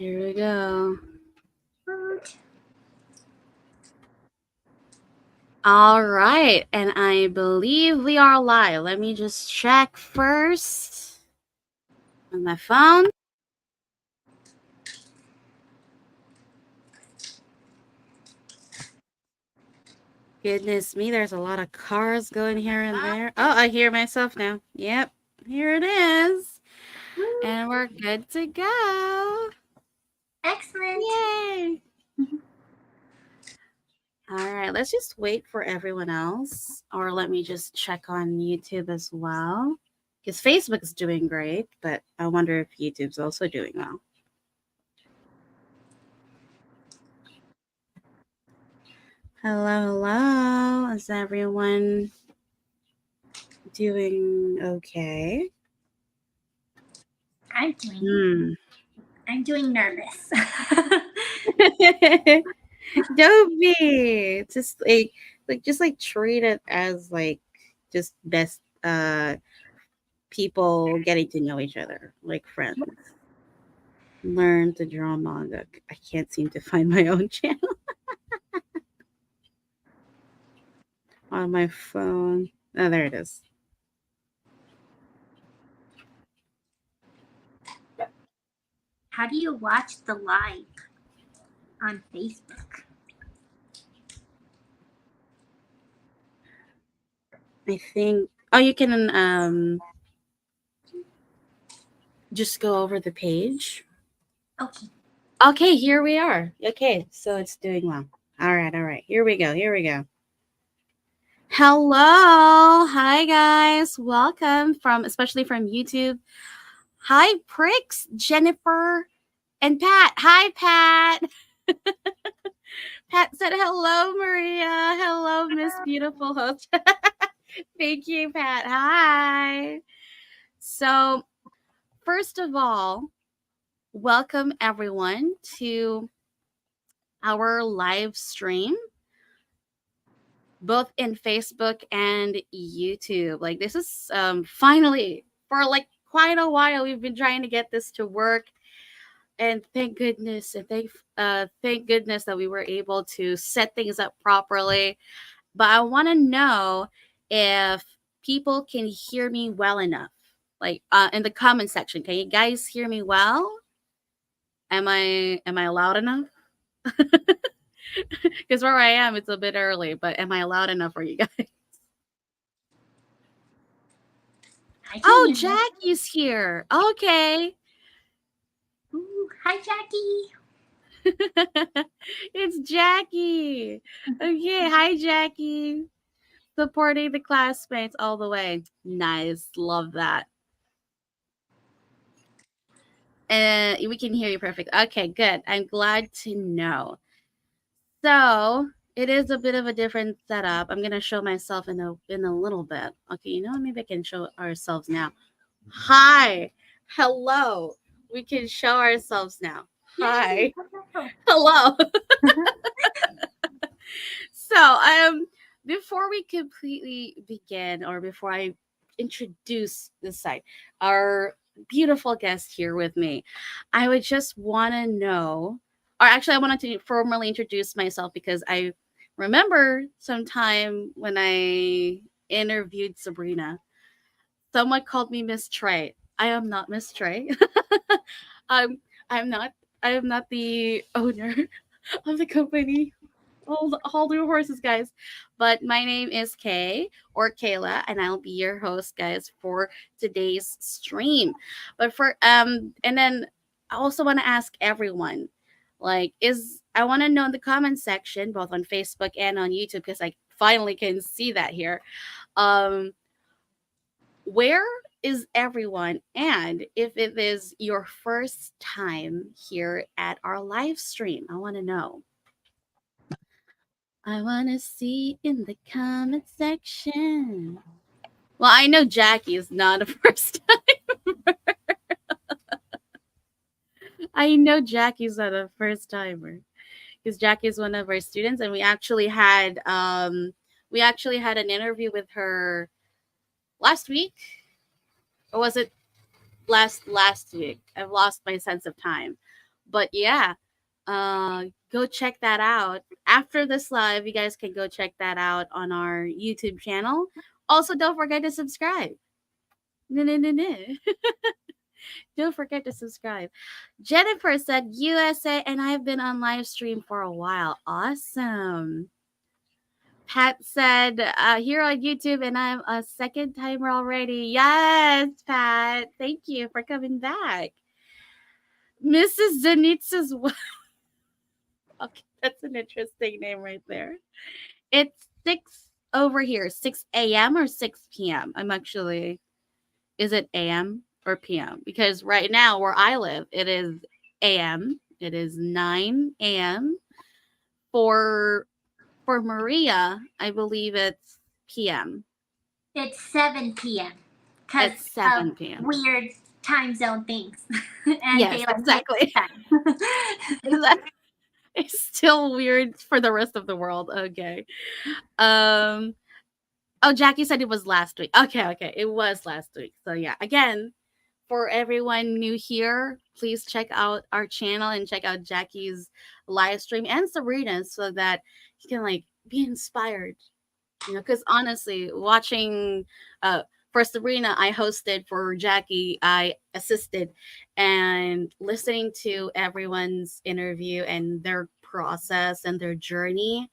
Here we go. All right, and I believe we are live. Let me just check first on my phone. Goodness me, there's a lot of cars going here and there. Oh, I hear myself now. Yep, here it is. And we're good to go. Excellent. Yay. All right, let's just wait for everyone else. Or let me just check on YouTube as well. Because Facebook is doing great, but I wonder if YouTube's also doing well. Hello. Is everyone doing okay? I'm doing nervous. Don't be. Just like treat it as like just best people getting to know each other, like friends. Learn to draw manga. I can't seem to find my own channel on my phone. Oh, there it is. How do you watch the live on Facebook? I think. Oh, you can just go over the page. Okay. Okay, here we are. Okay, so it's doing well. All right. Here we go. Hello. Hi guys. Welcome especially from YouTube. Hi Pricks, Jennifer, and Pat. Hi Pat. Pat said hello, Maria. Hello, Miss Beautiful Host. Thank you, Pat. Hi. So, first of all, welcome everyone to our live stream, both in Facebook and YouTube. Like, this is finally, for like quite a while, we've been trying to get this to work. And thank goodness, and thank goodness that we were able to set things up properly. But I want to know if people can hear me well enough. Like in the comment section, can you guys hear me well? Am I loud enough? Because where I am, it's a bit early. But am I loud enough for you guys? Oh, Jackie's here. Okay. Ooh, hi, Jackie. It's Jackie. Okay, hi Jackie. Supporting the classmates all the way. Nice. Love that. And we can hear you perfect. Okay, good. I'm glad to know. So it is a bit of a different setup. I'm gonna show myself in a little bit. Okay, you know, maybe I can show ourselves now. Hi. Hello. We can show ourselves now. Hi. Hello. So before we completely begin, or before I introduce the site, our beautiful guest here with me, I would just want to know, or actually I wanted to formally introduce myself because I remember sometime when I interviewed Sabrina, someone called me Miss Trey. I am not Miss Trey. I'm I'm not I am not the owner of the company. Hold your horses, guys. But my name is Kay or Kayla, and I'll be your host, guys, for today's stream. But and then I also want to ask everyone, like, I want to know in the comment section, both on Facebook and on YouTube, because I finally can see that here. Um, where is everyone? And if it is your first time here at our live stream, I want to know. I want to see in the comment section. Well, I know Jackie is not a first timer. I know Jackie's not a first timer because Jackie is one of our students, and we actually had an interview with her last week, or was it last week? I've lost my sense of time, But yeah, go check that out. After this live, you guys can go check that out on our YouTube channel. Also, don't forget to subscribe. No, no, no, no. Don't forget to subscribe. Jennifer said USA, and I've been on live stream for a while. Awesome. Pat said, here on YouTube, and I'm a second timer already. Yes, Pat. Thank you for coming back. Mrs. Zanitsa's wife. Okay, that's an interesting name right there. It's 6 over here, 6 a.m. or 6 p.m. I'm actually, is it a.m. or p.m.? Because right now where I live, it is a.m. It is 9 a.m. For Maria, I believe it's p.m. It's 7 p.m. because It's of 7 p.m. weird time zone things and Yes, daylight exactly. time. It's still weird for the rest of the world. Okay. Oh, Jackie said it was last week. Okay. It was last week. So yeah, again, for everyone new here, please check out our channel and check out Jackie's live stream and Sabrina's so that you can like be inspired. You know, because honestly, watching for Sabrina, I hosted, for Jackie, I assisted, and listening to everyone's interview and their process and their journey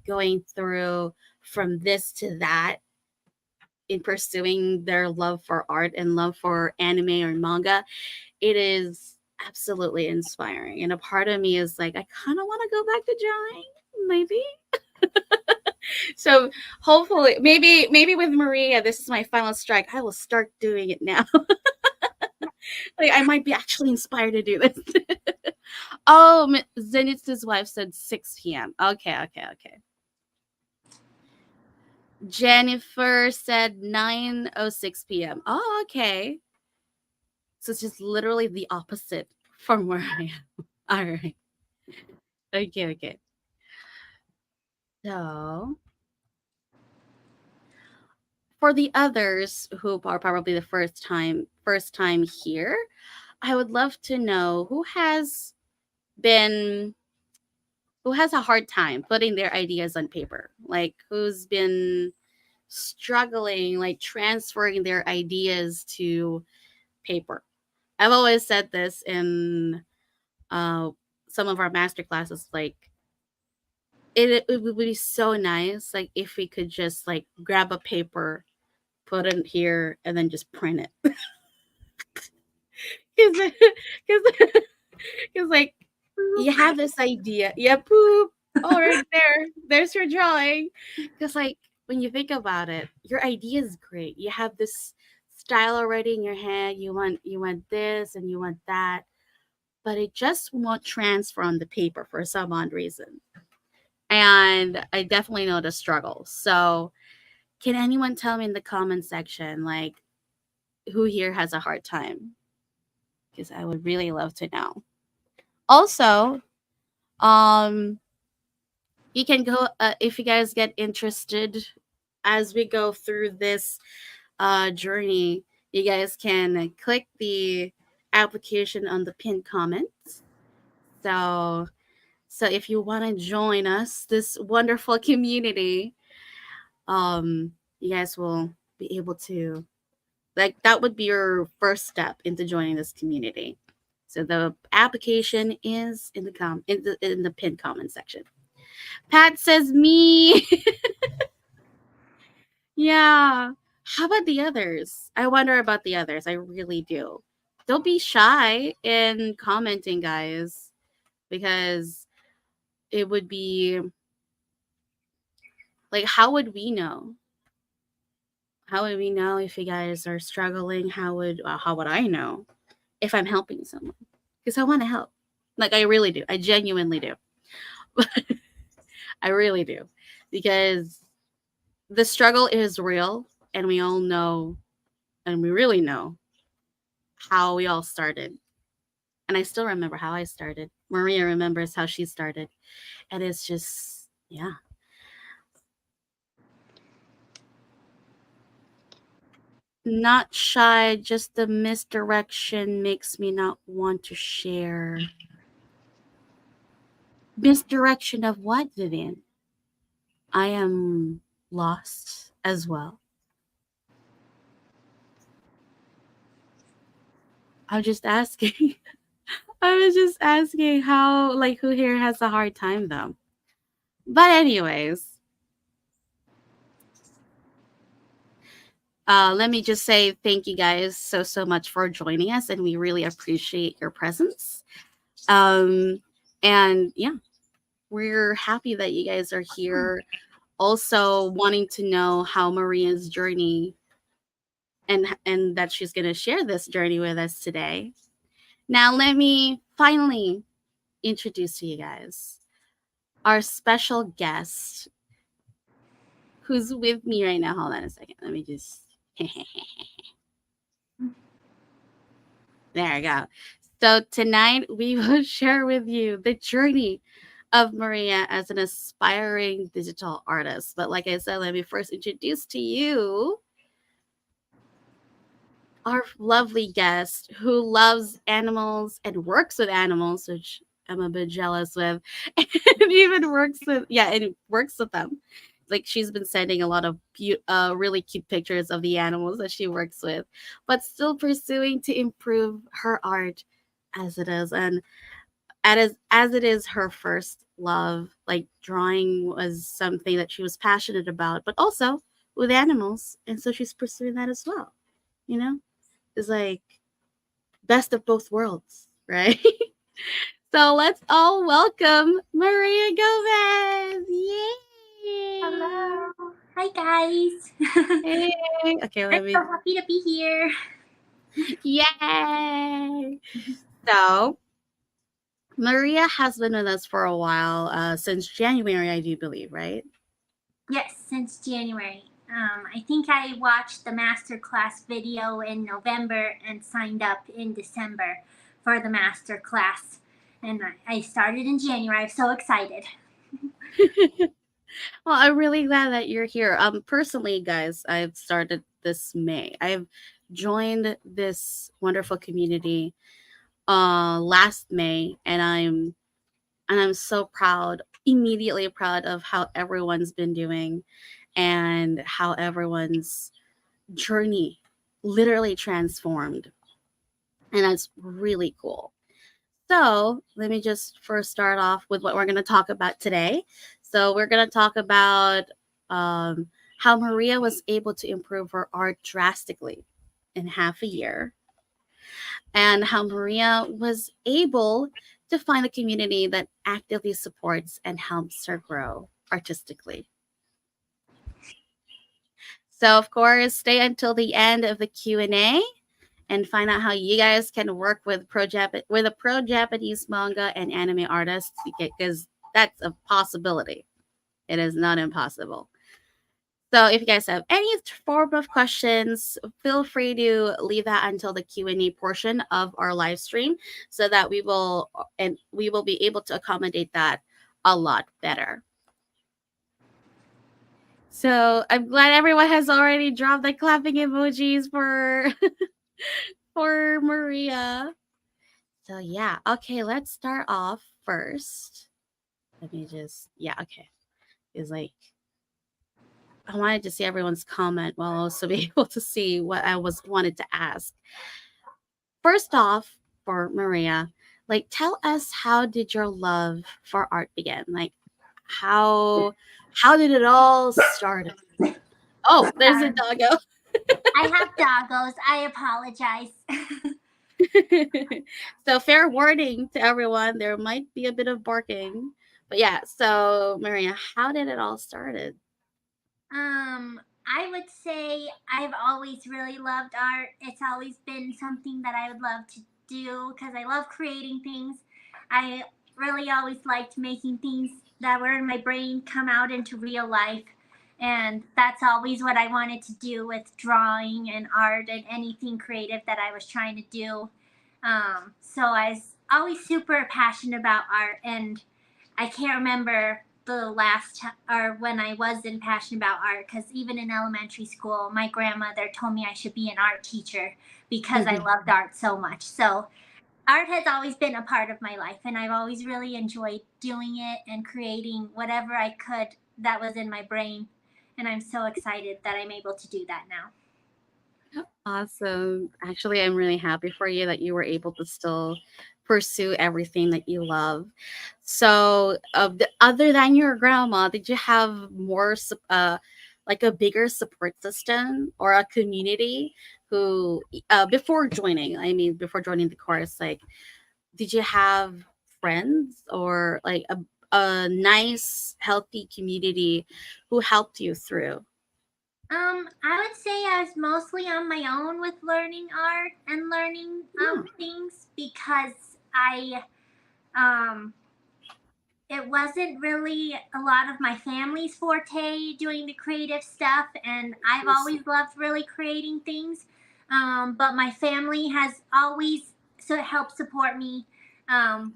going through from this to that in pursuing their love for art and love for anime or manga, it is absolutely inspiring. And a part of me is like, I kind of want to go back to drawing, maybe. So hopefully, maybe with Maria, this is my final strike. I will start doing it now. Like I might be actually inspired to do this. Oh, Zenitsu's wife said 6 p.m. Okay. Jennifer said 9:06 p.m. Oh, okay. So it's just literally the opposite from where I am. All right. Okay. So for the others who are probably the first time here, I would love to know been who has a hard time putting their ideas on paper, like who's been struggling like transferring their ideas to paper. I've always said this in some of our master classes, like it would be so nice like if we could just like grab a paper, put it here, and then just print it. Because like you have this idea. Yeah, poop. Oh, right there. There's your drawing. Because like when you think about it, your idea is great. You have this style already in your head. You want this and you want that, but it just won't transfer on the paper for some odd reason. And I definitely know the struggle. So can anyone tell me in the comment section like who here has a hard time? Because I would really love to know. Also, um you can go if you guys get interested as we go through this journey, you guys can click the application on the pinned comments. So if you want to join us, this wonderful community, you guys will be able to, like, that would be your first step into joining this community. So the application is in the pinned comment section. Pat says me. Yeah. How about the others? I wonder about the others. I really do. Don't be shy in commenting, guys, because it would be like, how would we know? How would we know if you guys are struggling? How would I know if I'm helping someone? Because I want to help. Like I really do. I genuinely do. I really do. Because the struggle is real and we all know and we really know how we all started. And I still remember how I started. Maria remembers how she started. And it's just, yeah. Not shy, just the misdirection makes me not want to share. Misdirection of what, Vivian? I am lost as well. I'm just asking. I was just asking how, like, who here has a hard time though. But anyways, let me just say thank you guys so much for joining us, and we really appreciate your presence. And yeah, we're happy that you guys are here. Also, wanting to know how Maria's journey and that she's going to share this journey with us today. Now, let me finally introduce to you guys our special guest who's with me right now. Hold on a second. Let me just. There we go. So, tonight we will share with you the journey of Maria as an aspiring digital artist. But, like I said, let me first introduce to you our lovely guest who loves animals and works with animals, which I'm a bit jealous with, and even works with and works with them. Like she's been sending a lot of really cute pictures of the animals that she works with, but still pursuing to improve her art as it is, and as it is her first love. Like drawing was something that she was passionate about, but also with animals, and so she's pursuing that as well. You know, is like best of both worlds, right? So let's all welcome Maria Gomez. Yay! Hello. Hi, guys. Hey. Okay, I'm let me. so happy to be here. Yay! So Maria has been with us for a while, since January, I do believe, right? Yes, since January. I think I watched the masterclass video in November and signed up in December for the masterclass. And I started in January. I'm so excited. Well, I'm really glad that you're here. Personally, guys, I've started this May. I've joined this wonderful community last May, and I'm so proud, immediately proud of how everyone's been doing and how everyone's journey literally transformed. And that's really cool. So, let me just first start off with what we're going to talk about today. So, we're going to talk about um, how Maria was able to improve her art drastically in half a year, and how Maria was able to find a community that actively supports and helps her grow artistically. So, of course, stay until the end of the Q&A and find out how you guys can work with a pro Japanese manga and anime artists, because that's a possibility. It is not impossible. So if you guys have any form of questions, feel free to leave that until the Q&A portion of our live stream, so that we will be able to accommodate that a lot better. So I'm glad everyone has already dropped the clapping emojis for for Maria. So yeah, okay, let's start off first. Let me just okay. It's like I wanted to see everyone's comment while also be able to see what I wanted to ask. First off, for Maria, like tell us, how did your love for art begin? Like how did it all start? Oh, there's a doggo. I have doggos. I apologize. So fair warning to everyone, there might be a bit of barking. But yeah, so Maria, how did it all started? I would say I've always really loved art. It's always been something that I would love to do because I love creating things. I really always liked making things that were in my brain come out into real life. And that's always what I wanted to do with drawing and art and anything creative that I was trying to do. So I was always super passionate about art, and I can't remember the last or when I wasn't passionate about art, because even in elementary school, my grandmother told me I should be an art teacher because I Mhm. loved art so much. So art has always been a part of my life, and I've always really enjoyed doing it and creating whatever I could that was in my brain. And I'm so excited that I'm able to do that now. Awesome. Actually, I'm really happy for you that you were able to still pursue everything that you love. So, other than your grandma, did you have more, like a bigger support system or a community who, before joining? I mean, before joining the course, like, did you have friends or like a nice, healthy community who helped you through? I would say I was mostly on my own with learning art and learning Yeah. things because I um it wasn't really a lot of my family's forte doing the creative stuff, and I've always loved really creating things. But my family has always helped support me um,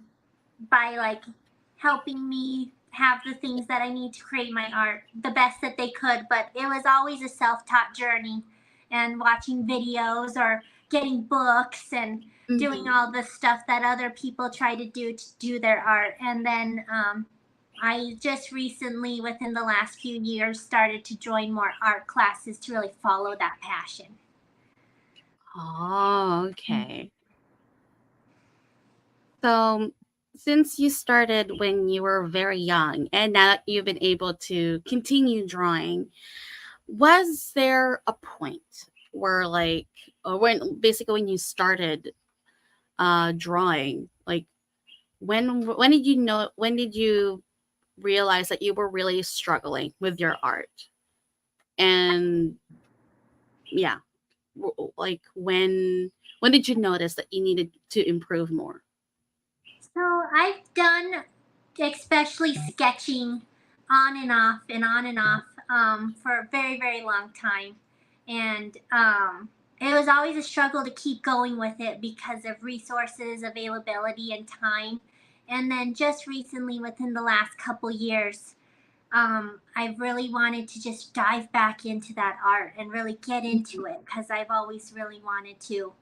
by like helping me have the things that I need to create my art the best that they could. But it was always a self-taught journey, and watching videos or getting books and doing Mhm. all the stuff that other people try to do their art. And then I just recently, within the last few years, started to join more art classes to really follow that passion. Oh, okay. So, since you started when you were very young and now that you've been able to continue drawing, was there a point where, like, or when basically when you started drawing, like, when did you know, when did you realize that you were really struggling with your art? And yeah, like, when did you notice that you needed to improve more? So I've done especially sketching on and off and on and off for a very, very long time. And it was always a struggle to keep going with it because of resources, availability, and time. And then just recently, within the last couple years, I've really wanted to just dive back into that art and really get into it because I've always really wanted to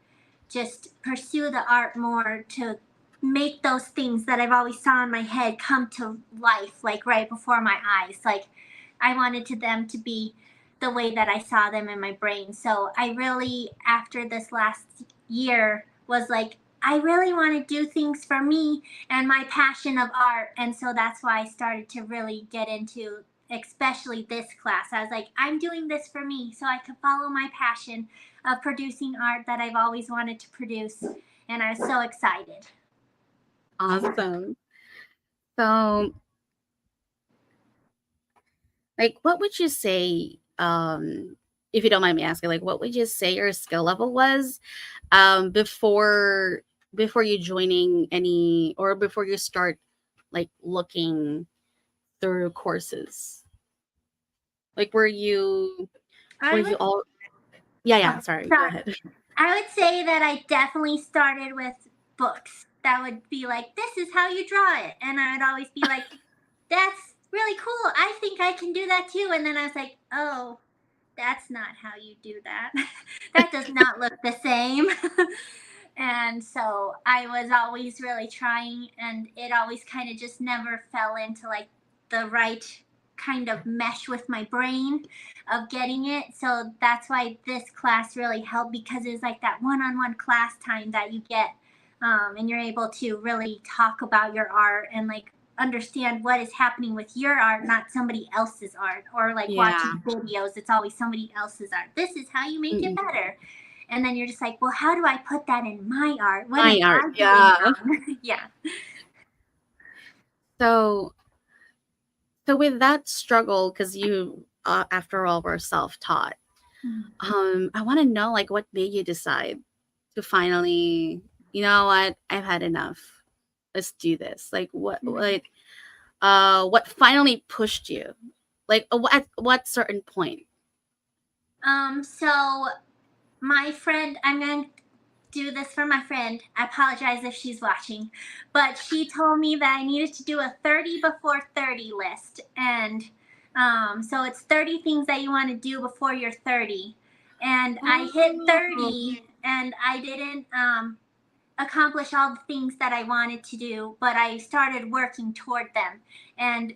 just pursue the art more to make those things that I've always saw in my head come to life, like right before my eyes. Like I wanted to them to be the way that I saw them in my brain. So I really, after this last year, was like, I really want to do things for me and my passion of art. And so that's why I started to really get into especially this class. I was like, I'm doing this for me so I could follow my passion of producing art that I've always wanted to produce. And I was so excited. Awesome. So, like, what would you say, if you don't mind me asking, like, what would you say your skill level was, before you joining any, or before you start, like, looking through courses? Like, were I you would, all yeah, yeah, oh, sorry, go sorry. ahead. I would say that I definitely started with books that would be like, this is how you draw it. And I would always be like, that's really cool. I think I can do that too. And then I was like, oh, that's not how you do that. That does not look the same. And so I was always really trying, and it always kind of just never fell into like the right kind of mesh with my brain of getting it. So that's why this class really helped because it's like that one on one class time that you get. And you're able to really talk about your art and like understand what is happening with your art, not somebody else's art, or like Yeah. watching videos, it's always somebody else's art. This is how you make it Mm-mm. better. And then you're just like, well, how do I put that in my art? What am Fine art, I doing yeah. wrong? Yeah. So, with that struggle, because you, after all, were self-taught, I want to know, like, what made you decide to finally, you know what, I've had enough. Let's do this. Like, what finally pushed you? Like, at what certain point? So my friend, I'm going to do this for my friend. I apologize if she's watching, but she told me that I needed to do a 30 before 30 list. And so it's 30 things that you want to do before you're 30. And I hit Oh, 30 and I didn't accomplish all the things that I wanted to do, but I started working toward them and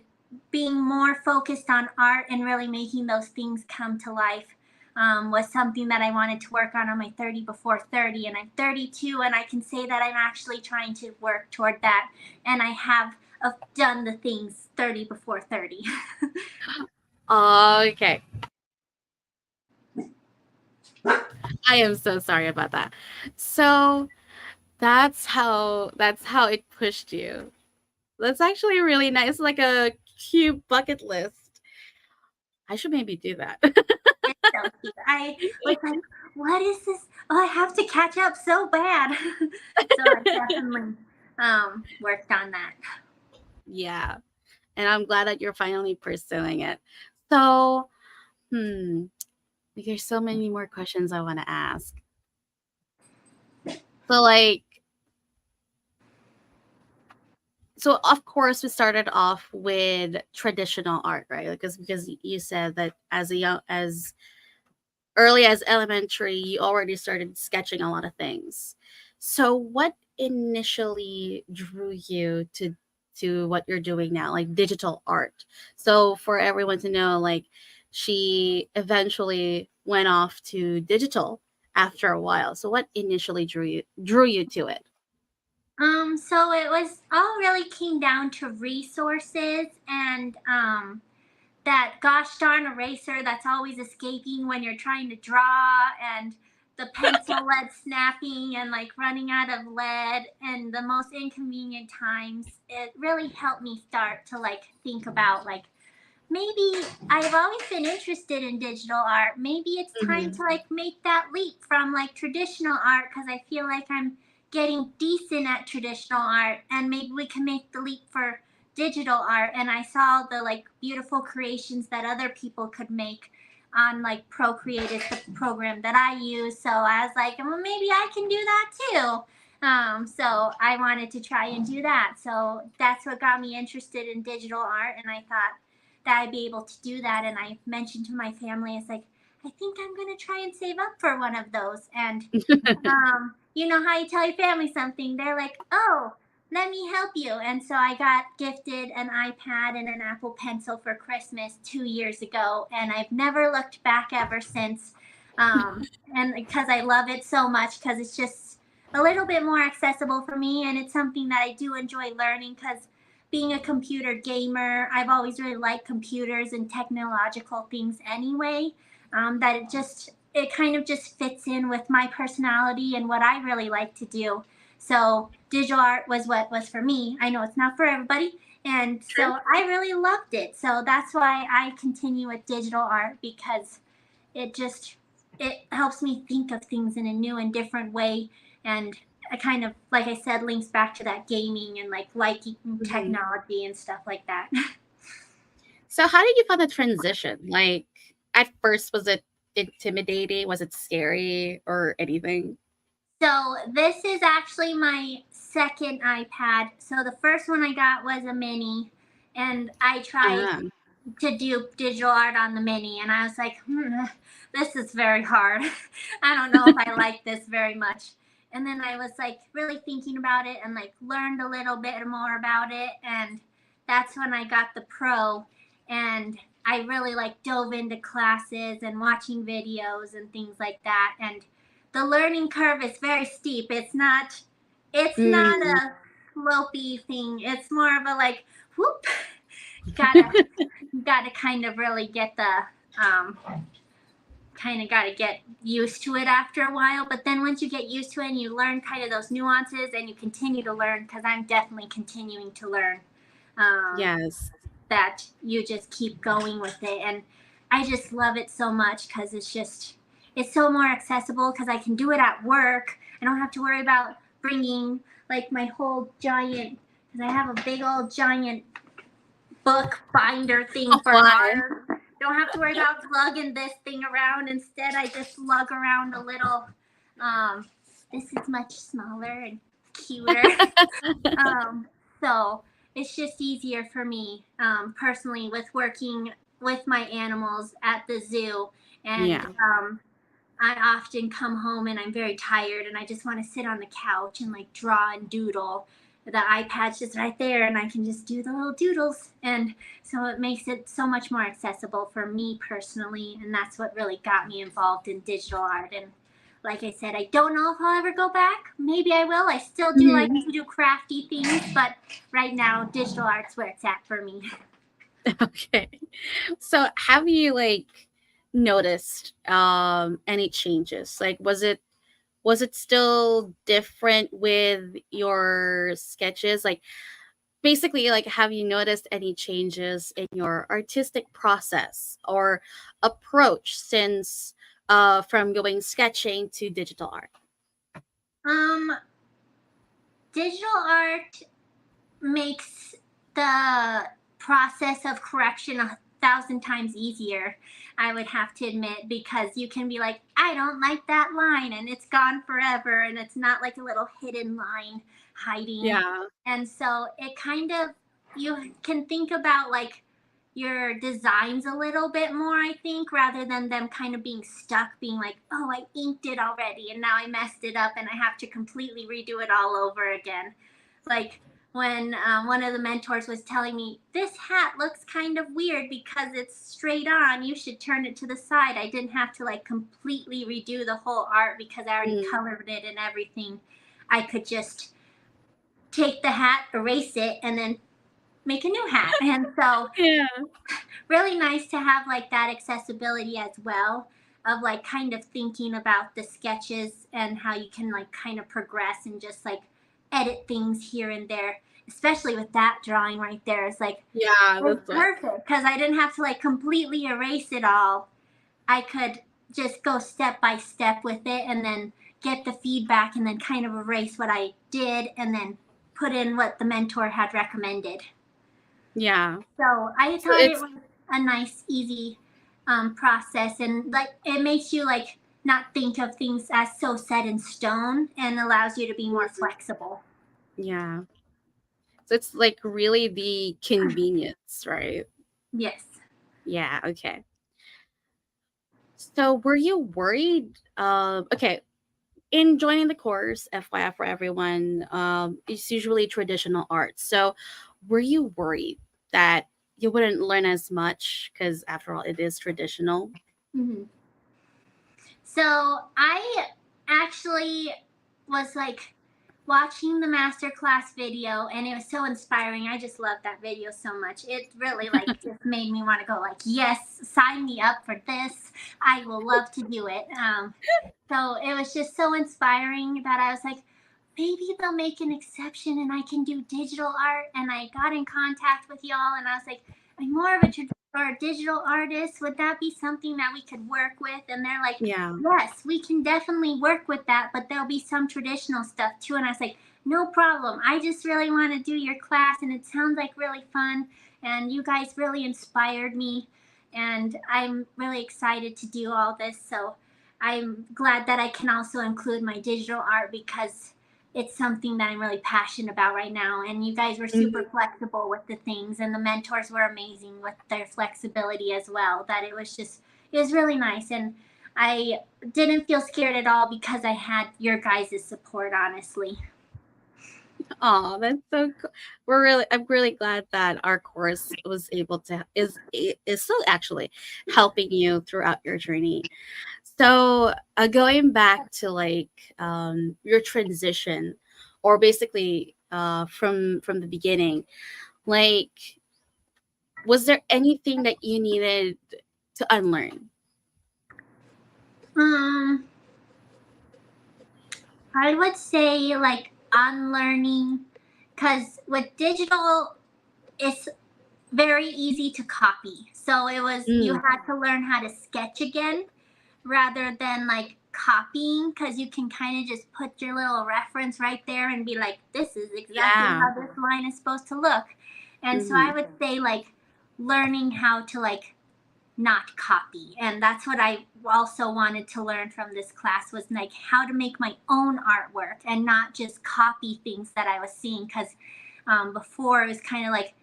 being more focused on art and really making those things come to life. Was something that I wanted to work on my 30 before 30, and I'm 32, and I can say that I'm actually trying to work toward that, and I have done the things 30 before 30. Okay. I am so sorry about that. So that's how it pushed you. That's actually really nice, like a cute bucket list. I should maybe do that. It's so cute. I was like, what is this? Oh, I have to catch up so bad. So I definitely worked on that. Yeah. And I'm glad that you're finally pursuing it. So, hmm, there's so many more questions I want to ask. So, like, so of course we started off with traditional art, right? Because you said that as early as elementary, you already started sketching a lot of things. So, what initially drew you to what you're doing now, like digital art? So, for everyone to know, like she eventually went off to digital after a while. So, what initially drew you to it? So it was all really came down to resources and that gosh darn eraser that's always escaping when you're trying to draw, and the pencil lead snapping and like running out of lead and the most inconvenient times. It really helped me start to like think about like maybe I've always been interested in digital art. Maybe it's time Mhm. to like make that leap from like traditional art because I feel like I'm getting decent at traditional art, and maybe we can make the leap for digital art. And I saw the like beautiful creations that other people could make on like Procreate is the program that I use. So I was like, well, maybe I can do that too. So I wanted to try and do that. So that's what got me interested in digital art. And I thought that I'd be able to do that. And I mentioned to my family, it's like, I think I'm going to try and save up for one of those. And you know how you tell your family something, they're like, oh, let me help you. And so I got gifted an iPad and an Apple Pencil for Christmas 2 years ago. And I've never looked back ever since. And because I love it so much, because it's just a little bit more accessible for me. And it's something that I do enjoy learning because being a computer gamer, I've always really liked computers and technological things anyway. That it kind of just fits in with my personality and what I really like to do. So digital art was what was for me. I know it's not for everybody. And True. so I really loved it. So that's why I continue with digital art, because it just it helps me think of things in a new and different way. And I kind of, like I said, links back to that gaming and like liking Mhm. technology and stuff like that. So, how did you find the transition? Like, at first, was it intimidating? Was it scary or anything? So this is actually my second iPad. So the first one I got was a mini, and I tried Ah, to do digital art on the mini, and I was like, this is very hard. I don't know if I like this very much. And then I was like really thinking about it and like learned a little bit more about it, and that's when I got the Pro, and I really like dove into classes and watching videos and things like that. And the learning curve is very steep. It's not mm, a slopey thing. It's more of a like whoop. Gotta kind of really get the um kind of got to get used to it after a while. But then once you get used to it and you learn kind of those nuances and you continue to learn, because I'm definitely continuing to learn, um, yes. that you just keep going with it. And I just love it so much because it's so more accessible because I can do it at work. I don't have to worry about bringing like my whole giant, because I have a big old giant book binder thing Oh, for why? art. Don't have to worry about lugging this thing around. Instead, I just lug around a little. Um, this is much smaller and cuter. So it's just easier for me personally with working with my animals at the zoo, and Yeah. I often come home and I'm very tired and I just want to sit on the couch and like draw and doodle. The iPad's just right there and I can just do the little doodles. And so it makes it so much more accessible for me personally. And that's what really got me involved in digital art. And like I said, I don't know if I'll ever go back. Maybe I will. I still do like Mhm. to do crafty things, but right now, digital art's where it's at for me. Okay. So have you like noticed any changes? Like was it still different with your sketches? Like basically like have you noticed any changes in your artistic process or approach since from going sketching to digital art? Um, Digital art makes the process of correction 1,000 times easier, I would have to admit, because you can be like, I don't like that line, and it's gone forever, and it's not like a little hidden line hiding. Yeah. And so it kind of, you can think about like your designs a little bit more, I think, rather than them kind of being stuck, being like, oh, I inked it already, and now I messed it up, and I have to completely redo it all over again. Like, when one of the mentors was telling me, this hat looks kind of weird because it's straight on, you should turn it to the side. I didn't have to like completely redo the whole art because I already Mm. colored it and everything. I could just take the hat, erase it, and then make a new hat. And so Yeah. really nice to have like that accessibility as well, of like kind of thinking about the sketches and how you can like kind of progress and just like edit things here and there, especially with that drawing right there. It's like, Yeah, it's that's what. perfect because I didn't have to like completely erase it all. I could just go step by step with it and then get the feedback and then kind of erase what I did and then put in what the mentor had recommended. Yeah. So I So thought it it's was a nice, easy process, and like it makes you like not think of things as so set in stone, and allows you to be more Mhm. flexible. Yeah. So it's like really the convenience, right? Yes. Yeah, okay. So were you worried? Okay, in joining the course, FYI for everyone, it's usually traditional art. So were you worried that you wouldn't learn as much because after all, it is traditional? Hmm. So I actually was like watching the masterclass video and it was so inspiring. I just loved that video so much. It really like just made me want to go like, yes, sign me up for this. I will love to do it. So it was just so inspiring that I was like, maybe they'll make an exception and I can do digital art. And I got in contact with y'all and I was like, I'm more of a or a digital artist. Would that be something that we could work with? And they're like, Yeah. yes, we can definitely work with that, but there'll be some traditional stuff too. And I was like, no problem. I just really want to do your class and it sounds like really fun. And you guys really inspired me. And I'm really excited to do all this. So I'm glad that I can also include my digital art because it's something that I'm really passionate about right now. And you guys were super Mhm. flexible with the things, and the mentors were amazing with their flexibility as well. That it was just, it was really nice. And I didn't feel scared at all because I had your guys' support, honestly. Oh, that's so cool. I'm really glad that our course was able to is still actually helping you throughout your journey. So, going back to like your transition, or basically from the beginning, like was there anything that you needed to unlearn? Um, I would say like unlearning, because with digital, it's very easy to copy. So it was, you Mm, had to learn how to sketch again rather than like copying, because you can kind of just put your little reference right there and be like, this is exactly yeah. how this line is supposed to look. And so I Hmm. would say like learning how to like not copy. And that's what I also wanted to learn from this class, was like how to make my own artwork and not just copy things that I was seeing. Because before it was kind of like,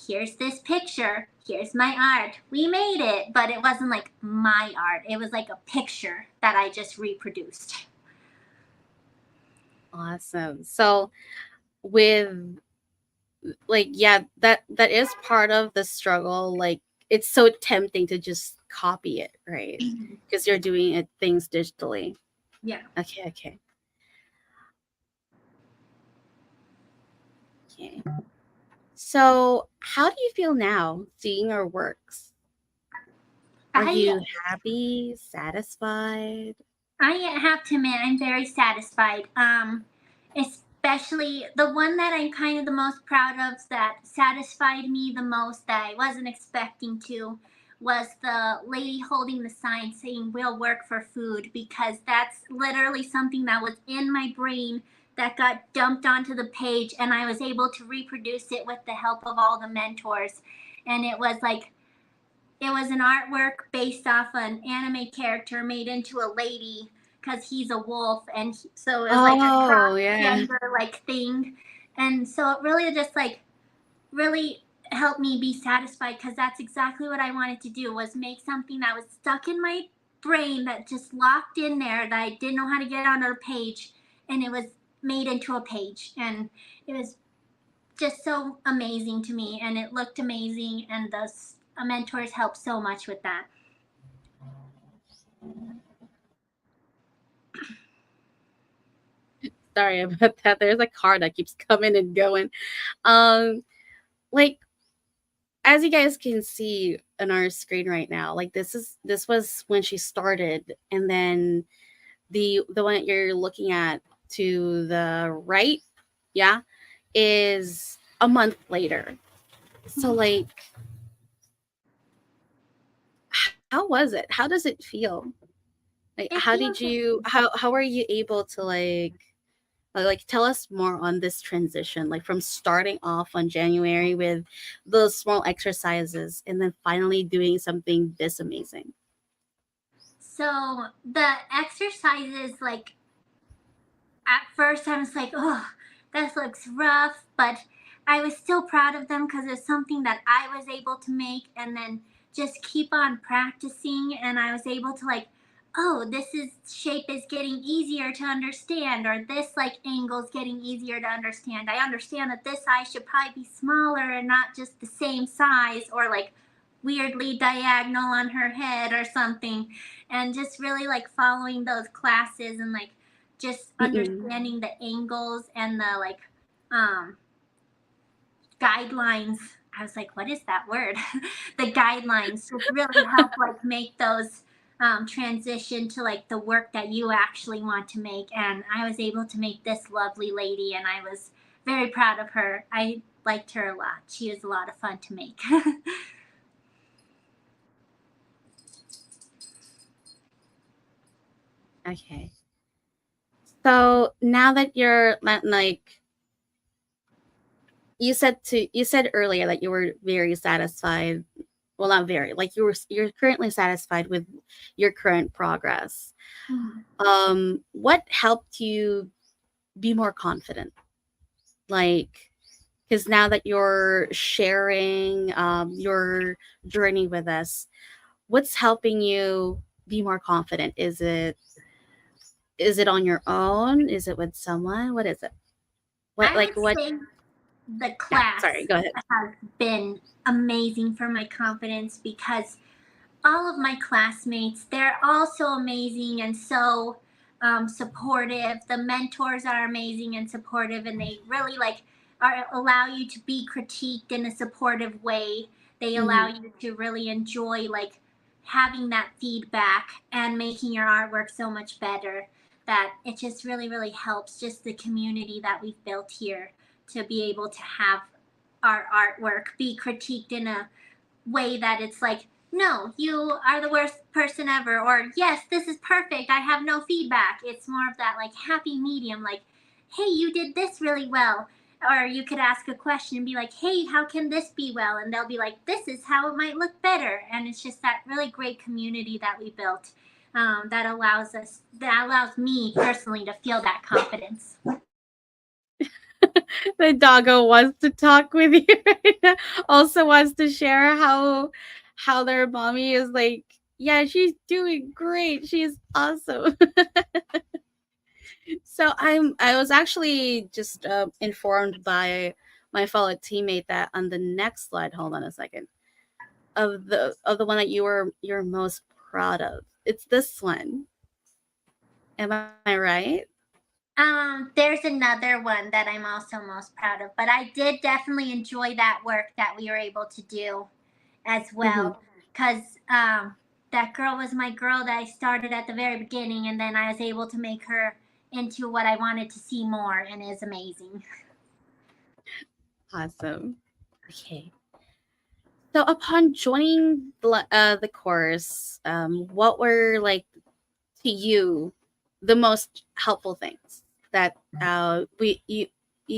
here's this picture, here's my art, we made it. But it wasn't like my art, it was like a picture that I just reproduced. Awesome. So with like, yeah, that is part of the struggle. Like, it's so tempting to just copy it, right? Because you're doing it things digitally. Yeah. Okay. So how do you feel now seeing our works? Are I you happy, satisfied? I have to admit, I'm very satisfied. Especially the one that I'm kind of the most proud of, that satisfied me the most, that I wasn't expecting to, was the lady holding the sign saying "We'll work for food," because that's literally something that was in my brain that got dumped onto the page, and I was able to reproduce it with the help of all the mentors. And it was an artwork based off an anime character made into a lady because he's a wolf, and so it was like a Oh, cross yeah. gender like thing. And so it really just like really helped me be satisfied, because that's exactly what I wanted to do, was make something that was stuck in my brain, that just locked in there, that I didn't know how to get on a page, and it was made into a page. And it was just so amazing to me, and it looked amazing, and the mentors helped so much with that. Sorry about that. There's a car that keeps coming and going. Um, like, as you guys can see on our screen right now, like, this was when she started, and then the one that you're looking at to the right, yeah, is a month later. So like, how was it? How does it feel? Like, It how did feels you how are you able to like tell us more on this transition, like from starting off on January with those small exercises and then finally doing something this amazing? so the exercises, like, at first I was like, oh, this looks rough, but I was still proud of them because it's something that I was able to make, and then just keep on practicing. And I was able to, like, oh, this is shape is getting easier to understand, or this like angle is getting easier to understand. I understand that this eye should probably be smaller and not just the same size, or like weirdly diagonal on her head or something. And just really like following those classes, and like just Mm-mm. understanding the angles and the like um guidelines. I was like, what is that word? The guidelines just really help like make those transition to like the work that you actually want to make. And I was able to make this lovely lady, and I was very proud of her. I liked her a lot. She was a lot of fun to make. Okay. So now that you're like, you said earlier that you were very satisfied, well, not very, like, you're currently satisfied with your current progress. What helped you be more confident? Like, because now that you're sharing your journey with us, what's helping you be more confident? Is it on your own? Is it with someone? What is it? What, I like, would what? say the Yeah, class sorry, go ahead. has been amazing for my confidence, because all of my classmates, they're all so amazing and so supportive. The mentors are amazing and supportive, and they really like allow you to be critiqued in a supportive way. They allow Mhm. you to really enjoy like having that feedback and making your artwork so much better, that it just really really helps just the community that we've built here, to be able to have our artwork be critiqued in a way that it's like, no, you are the worst person ever, or yes, this is perfect, I have no feedback. It's more of that like happy medium, like, hey, you did this really well. Or you could ask a question and be like, hey, how can this be well? And they'll be like, this is how it might look better. And it's just that really great community that we built, that allows me personally to feel that confidence. The doggo wants to talk with you right now. Also wants to share how their mommy is like, yeah, she's doing great. She's awesome. So I was actually just informed by my fellow teammate that on the next slide, hold on a second, of the one that you're most proud of. It's this one. Am I right? There's another one that I'm also most proud of, but I did definitely enjoy that work that we were able to do as Hmm. well, because that girl was my girl that I started at the very beginning, and then I was able to make her into what I wanted to see more, and is amazing. Awesome. Okay. So upon joining the course, what were like to you the most helpful things that you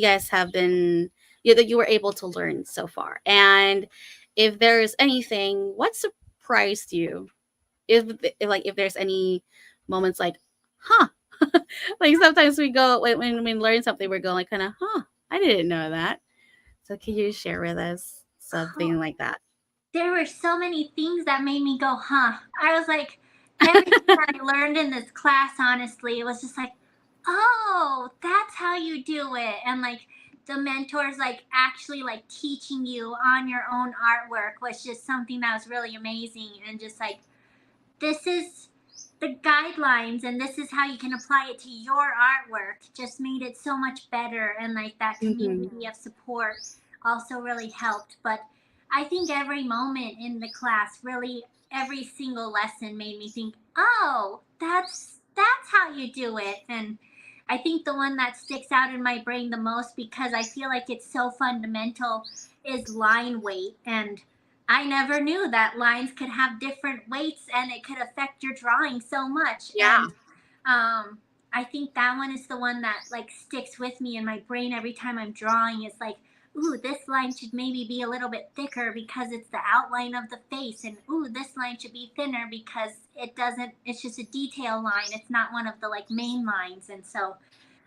guys have been that you were able to learn so far? And if there's anything, what surprised you? If there's any moments like, huh, like sometimes we go when we learn something, we're going like kind of, huh, I didn't know that. So can you share with us Oh, something like that? there were so many things that made me go, huh. I was like, everything that I learned in this class, honestly, it was just like, oh, that's how you do it. And like the mentors, like actually like teaching you on your own artwork was just something that was really amazing. And just like, this is the guidelines and this is how you can apply it to your artwork just made it so much better. And like that Hmm. community of support also really helped. But I think every moment in the class, really every single lesson made me think, oh, that's how you do it. And I think the one that sticks out in my brain the most, because I feel like it's so fundamental, is line weight. And I never knew that lines could have different weights and it could affect your drawing so much. Yeah. And I think that one is the one that like sticks with me in my brain every time I'm drawing. It's like, ooh, this line should maybe be a little bit thicker because it's the outline of the face, and ooh, this line should be thinner because it doesn't. It's just a detail line. It's not one of the like main lines, and so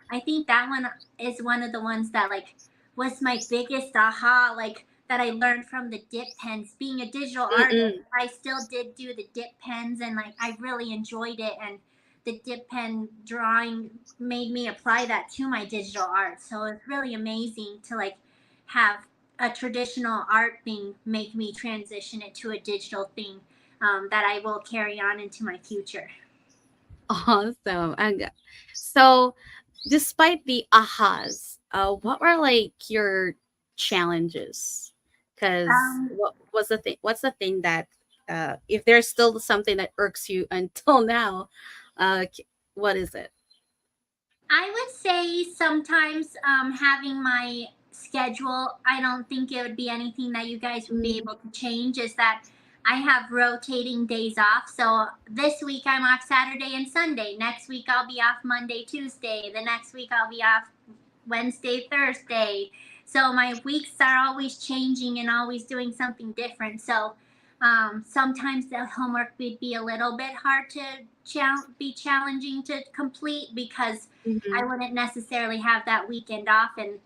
I think that one is one of the ones that like was my biggest aha, like that I learned from the dip pens. Being a digital artist, Mm-mm. I still did do the dip pens, and like I really enjoyed it. And the dip pen drawing made me apply that to my digital art. So it's really amazing to like have a traditional art thing make me transition it to a digital thing, that I will carry on into my future. Awesome. So, despite the ahas, what were like your challenges? Because Um, what was the thing? What's the thing that, if there's still something that irks you until now, what is it? I would say sometimes having my schedule, I don't think it would be anything that you guys would be Mm. able to change, is that I have rotating days off. So this week I'm off Saturday and Sunday. Next week I'll be off Monday, Tuesday. The next week I'll be off Wednesday, Thursday. So my weeks are always changing and always doing something different. So sometimes the homework would be a little bit hard to be challenging to complete because I Mhm. wouldn't necessarily have that weekend off. And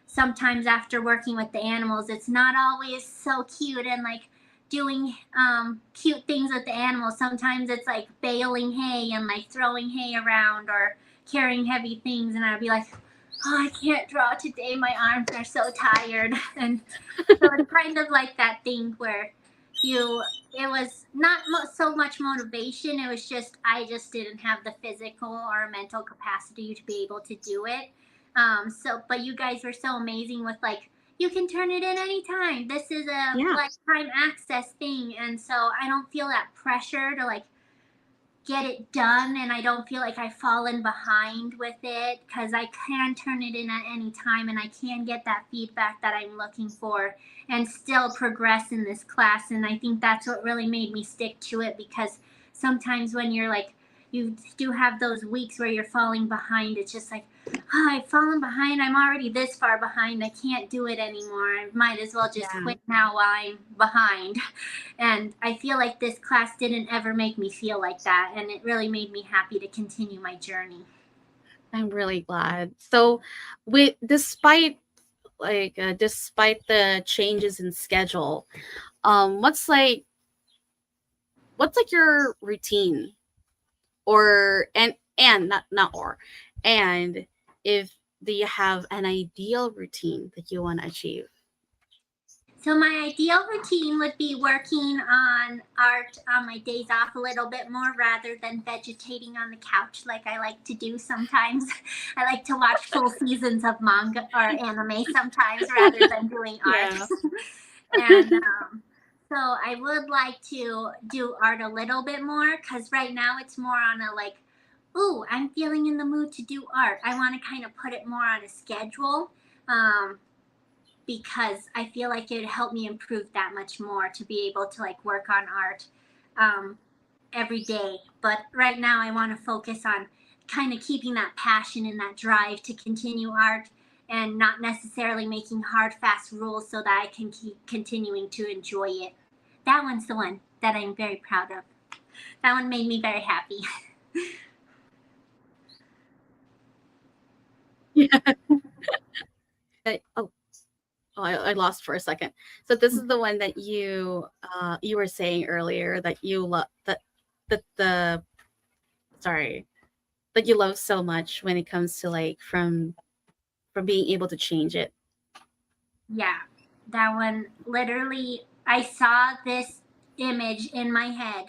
sometimes after working with the animals, it's not always so cute and like doing cute things with the animals. Sometimes it's like baling hay and like throwing hay around or carrying heavy things. And I'd be like, oh, I can't draw today. My arms are so tired. And so it's kind of like that thing where you, it was not so much motivation. It was just, I just didn't have the physical or mental capacity to be able to do it. So, but you guys were so amazing with like, you can turn it in anytime. This is a Yeah. lifetime access thing. And so I don't feel that pressure to like get it done, and I don't feel like I've fallen behind with it because I can turn it in at any time and I can get that feedback that I'm looking for and still progress in this class. And I think that's what really made me stick to it, because sometimes when you're like, you do have those weeks where you're falling behind, it's just like, oh, I've fallen behind. I'm already this far behind. I can't do it anymore. I might as well just Yeah. quit now while I'm behind. And I feel like this class didn't ever make me feel like that. And it really made me happy to continue my journey. I'm really glad. So, with despite the changes in schedule, um, what's like what's like your routine, or and not or and if do you have an ideal routine that you want to achieve? So my ideal routine would be working on art on my days off a little bit more rather than vegetating on the couch like I like to do sometimes. I like to watch full seasons of manga or anime sometimes rather than doing art. Yeah. And so I would like to do art a little bit more because right now it's more on a like, ooh, I'm feeling in the mood to do art. I want to kind of put it more on a schedule. Um, because I feel like it would help me improve that much more to be able to like work on art um, every day. But right now, I want to focus on kind of keeping that passion and that drive to continue art and not necessarily making hard, fast rules so that I can keep continuing to enjoy it. That one's the one that I'm very proud of. That one made me very happy. Yeah. Oh, I lost for a second. So this is the one that you were saying earlier that you love that the sorry that you love so much when it comes to like from being able to change it. Yeah, that one literally, I saw this image in my head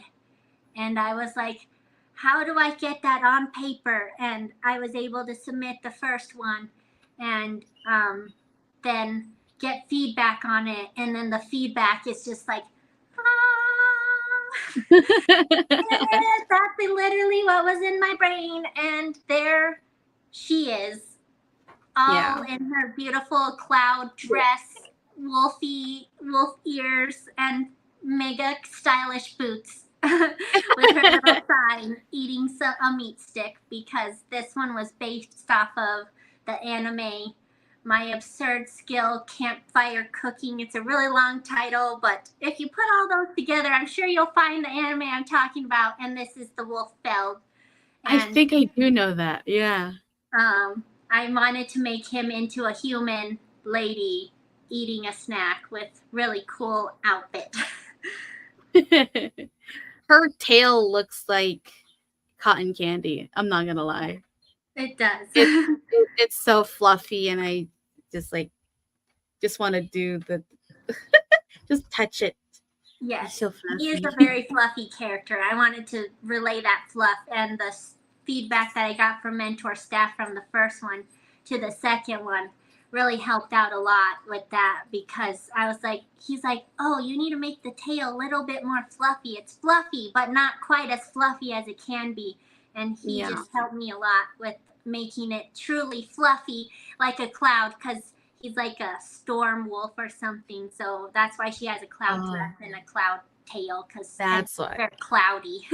and I was like, how do I get that on paper? And I was able to submit the first one and then get feedback on it. And then the feedback is just like, ah, that's literally what was in my brain. And there she is, all Yeah. in her beautiful cloud dress, wolf ears, and mega stylish boots with her little sign eating a meat stick because this one was based off of the anime My Absurd Skill Campfire Cooking. It's a really long title, but if you put all those together, I'm sure you'll find the anime I'm talking about, and this is the Wolf Feld. I And think I do know that. Yeah. I wanted to make him into a human lady eating a snack with really cool outfit. Her tail looks like cotton candy. I'm not gonna lie. It does. It's so fluffy, and I just like just want to do the just touch it. It's Yes, so he is a fluffy. very fluffy character. I wanted to relay that fluff and the feedback that I got from mentor staff from the first one to the second one really helped out a lot with that because I was like, he's like, oh, you need to make the tail a little bit more fluffy. It's fluffy, but not quite as fluffy as it can be. And he Yeah. just helped me a lot with making it truly fluffy like a cloud because he's like a storm wolf or something. So that's why she has a cloud Oh, dress and a cloud tail because and that's why. they're cloudy.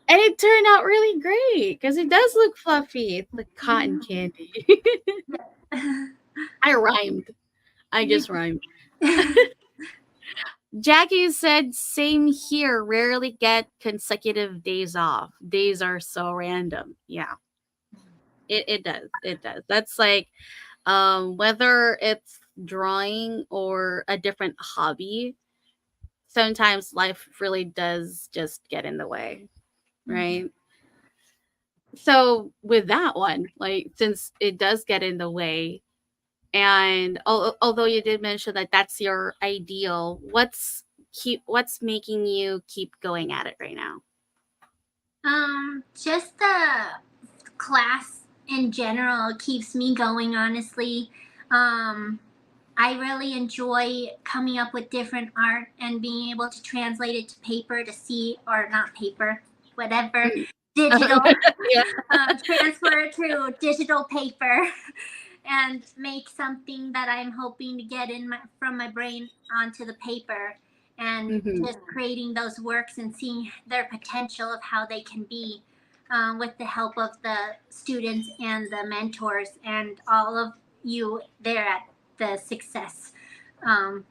And it turned out really great because it does look fluffy. It's like cotton candy. I rhymed. I just rhymed. Jackie said, same here. Rarely get consecutive days off. Days are so random. Yeah, it does. It does. That's like whether it's drawing or a different hobby, sometimes life really does just get in the way, right? So with that one, like since it does get in the way, and although you did mention that that's your ideal, what's making you keep going at it right now? Just the class in general keeps me going, honestly. Um, I really enjoy coming up with different art and being able to translate it to paper to see, or not paper, whatever, Mm. digital, Yeah. transfer it to digital paper and make something that I'm hoping to get from my brain onto the paper and Hmm. just creating those works and seeing their potential of how they can be with the help of the students and the mentors and all of you there at the success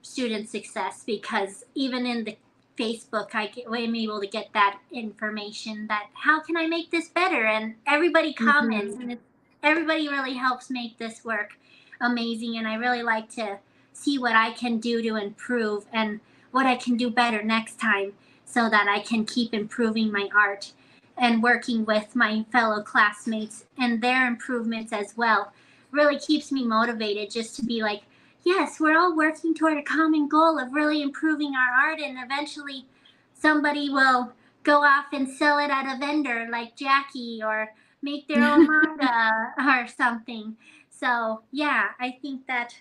student success because even in the Facebook, I'm able to get that information that how can I make this better? And everybody comments, Mhm. and everybody really helps make this work amazing. And I really like to see what I can do to improve and what I can do better next time so that I can keep improving my art and working with my fellow classmates and their improvements as well. Really keeps me motivated just to be like, yes, we're all working toward a common goal of really improving our art, and eventually somebody will go off and sell it at a vendor like Jackie or make their own manga or something. So, yeah, I think that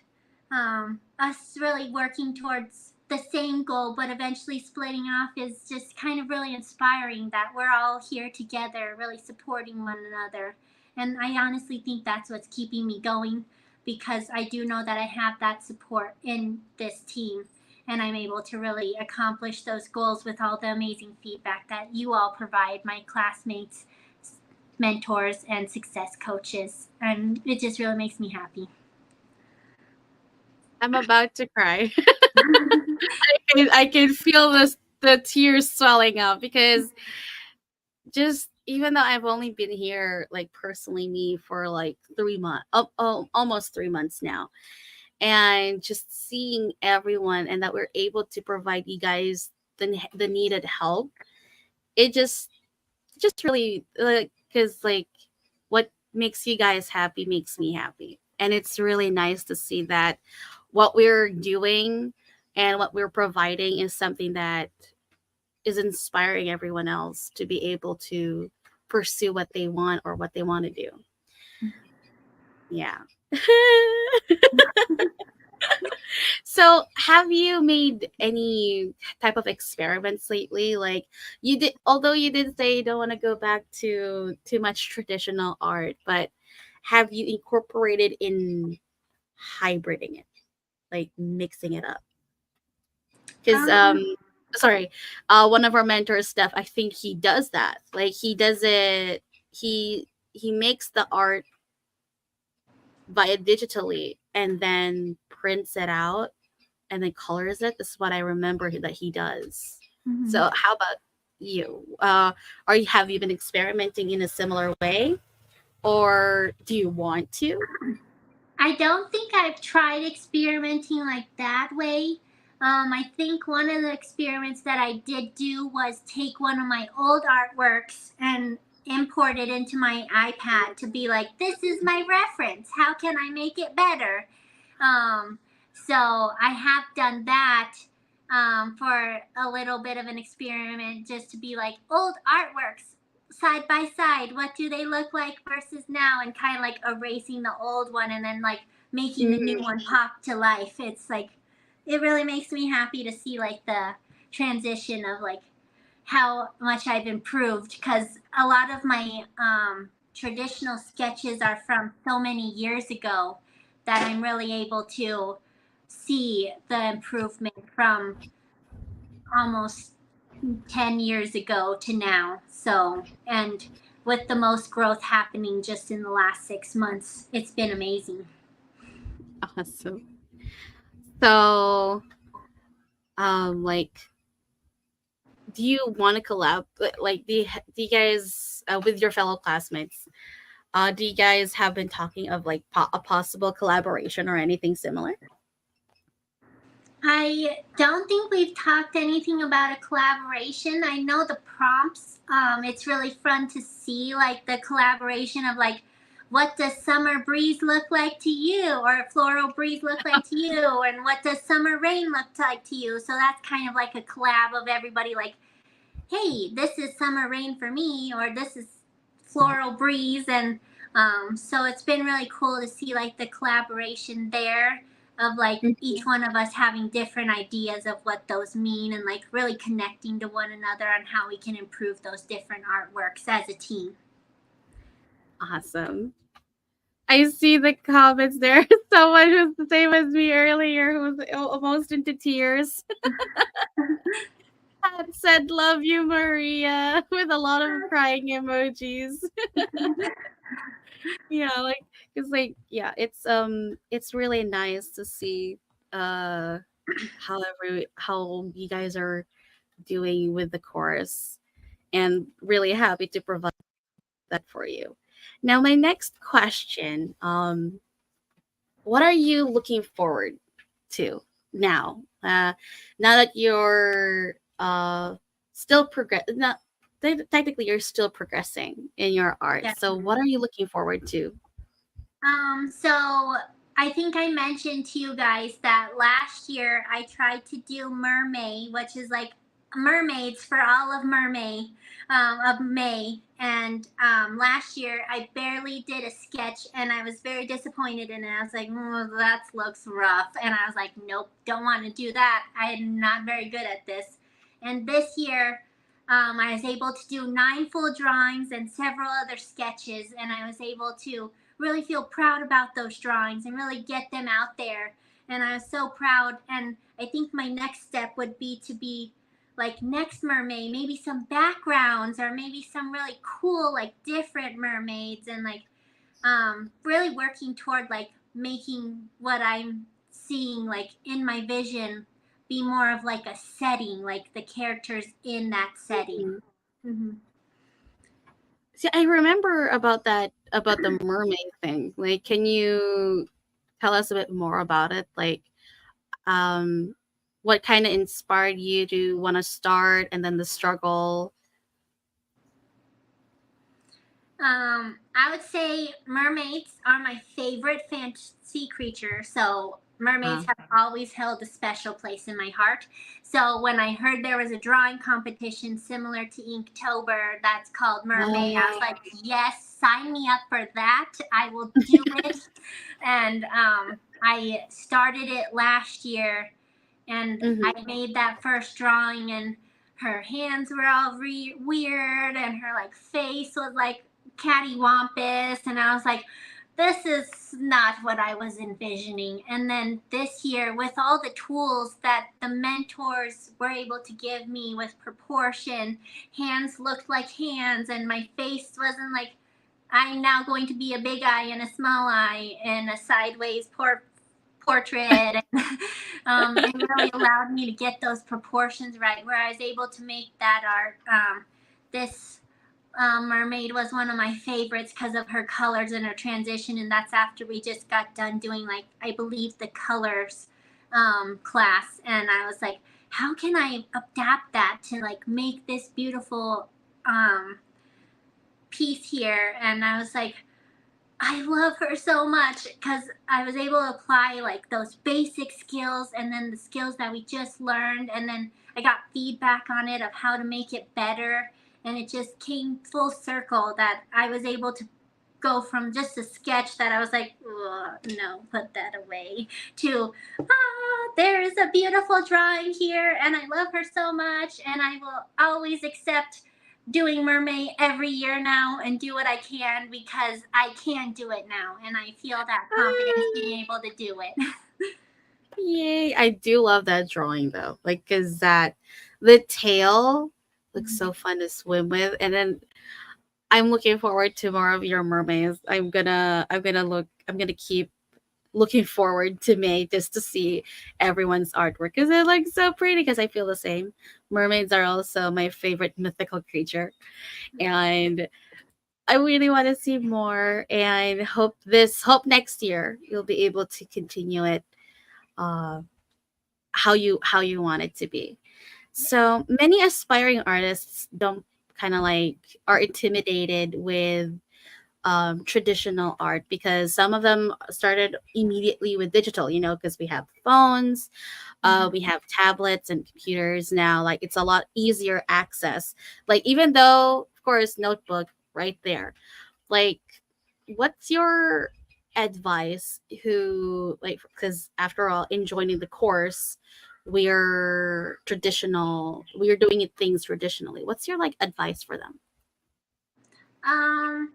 us really working towards the same goal but eventually splitting off is just kind of really inspiring that we're all here together, really supporting one another. And I honestly think that's what's keeping me going because I do know that I have that support in this team and I'm able to really accomplish those goals with all the amazing feedback that you all provide, my classmates, mentors, and success coaches. And it just really makes me happy. I'm about to cry. I can feel the tears swelling up because just even though I've only been here like personally me for like 3 months, almost 3 months now, and just seeing everyone and that we're able to provide you guys the needed help, it just really like because like what makes you guys happy makes me happy, and it's really nice to see that what we're doing and what we're providing is something that is inspiring everyone else to be able to pursue what they want or what they want to do. Yeah. So, have you made any type of experiments lately? Like you did, although you did say you don't want to go back to too much traditional art, but have you incorporated in hybriding it, like mixing it up? Because Um, sorry, one of our mentors, Steph, I think he does that. Like he does it. He makes the art via digitally and then prints it out and then colors it. This is what I remember that he does. mhm. So how about you? Have you been experimenting in a similar way, or do you want to? I don't think I've tried experimenting like that way. I think one of the experiments that I did do was take one of my old artworks and import it into my iPad to be like, this is my reference. How can I make it better? Um, so I have done that for a little bit of an experiment just to be like, old artworks side by side, what do they look like versus now, and kind of like erasing the old one and then like making the new Mhm. one pop to life. It's like it really makes me happy to see like the transition of like how much I've improved because a lot of my traditional sketches are from so many years ago that I'm really able to see the improvement from almost 10 years ago to now. So, and with the most growth happening just in the last 6 months, it's been amazing. Awesome. So, like, do you want to collab? Like, do you guys with your fellow classmates? Do you guys have been talking of like a possible collaboration or anything similar? I don't think we've talked anything about a collaboration. I know the prompts. It's really fun to see like the collaboration of like, what does summer breeze look like to you, or floral breeze look like to you, and what does summer rain look like to you? So that's kind of like a collab of everybody like, hey, this is summer rain for me, or this is floral breeze. And so it's been really cool to see like the collaboration there of like each one of us having different ideas of what those mean and like really connecting to one another on how we can improve those different artworks as a team. Awesome. I see the comments there. Someone who's the same as me earlier, who was almost into tears, had said "Love you, Maria" with a lot of crying emojis. Yeah, like it's like yeah, it's really nice to see uh how you guys are doing with the course, and really happy to provide that for you. Now, my next question, what are you looking forward to now? Now that you're still progress, not technically you're still progressing in your art. Yeah. So, what are you looking forward to? So I think I mentioned to you guys that last year I tried to do mermaid, which is like mermaids for all of mermaid of May. And last year I barely did a sketch, and I was very disappointed in it. I was like, that looks rough, and I was like, nope, don't want to do that. I am not very good at this. And this year. I was able to do 9 full drawings and several other sketches, and I was able to really feel proud about those drawings and really get them out there. And I was so proud. And I think my next step would be to be like next mermaid, maybe some backgrounds or maybe some really cool, like different mermaids, and like really working toward like making what I'm seeing like in my vision be more of like a setting, like the characters in that setting. Mhm. Mm-hmm. See, I remember about the mermaid thing. Like, can you tell us a bit more about it? Like, um, what kind of inspired you to want to start, and then the struggle? I would say mermaids are my favorite fantasy creature. So mermaids Uh, have always held a special place in my heart. So when I heard there was a drawing competition similar to Inktober that's called Mermaid, I was oh, like, yes, sign me up for that. I will do it. And I started it last year, and I mhm. made that first drawing, and her hands were all weird, and her like face was like cattywampus, and I was like, this is not what I was envisioning. And then this year, with all the tools that the mentors were able to give me with proportion, hands looked like hands, and my face wasn't like I'm now going to be a big eye and a small eye and a sideways portrait. It really allowed me to get those proportions right, where I was able to make that art. This mermaid was one of my favorites because of her colors and her transition, and that's after we just got done doing, like, I believe the colors class, and I was like, how can I adapt that to like make this beautiful um, piece here? And I was like, I love her so much because I was able to apply like those basic skills and then the skills that we just learned. And then I got feedback on it of how to make it better. And it just came full circle that I was able to go from just a sketch that I was like, no, put that away, to, there's a beautiful drawing here and I love her so much. And I will always accept doing mermaid every year now and do what I can because I can do it now. And I feel that confidence being able to do it. Yay! I do love that drawing though. Like, cause that the tail looks so fun to swim with, and then I'm looking forward to more of your mermaids. I'm gonna keep looking forward to May just to see everyone's artwork because it looks so pretty. Because I feel the same. Mermaids are also my favorite mythical creature, and I really want to see more. And hope next year you'll be able to continue it. Uh, how you want it to be. So many aspiring artists don't kind of like are intimidated with traditional art because some of them started immediately with digital, because we have phones, Mhm. we have tablets and computers now. Like it's a lot easier access. Like even though, of course, notebook right there. Like, what's your advice? Who like because after all, in joining the course, we're traditional. We are doing it things traditionally. What's your like advice for them? Um,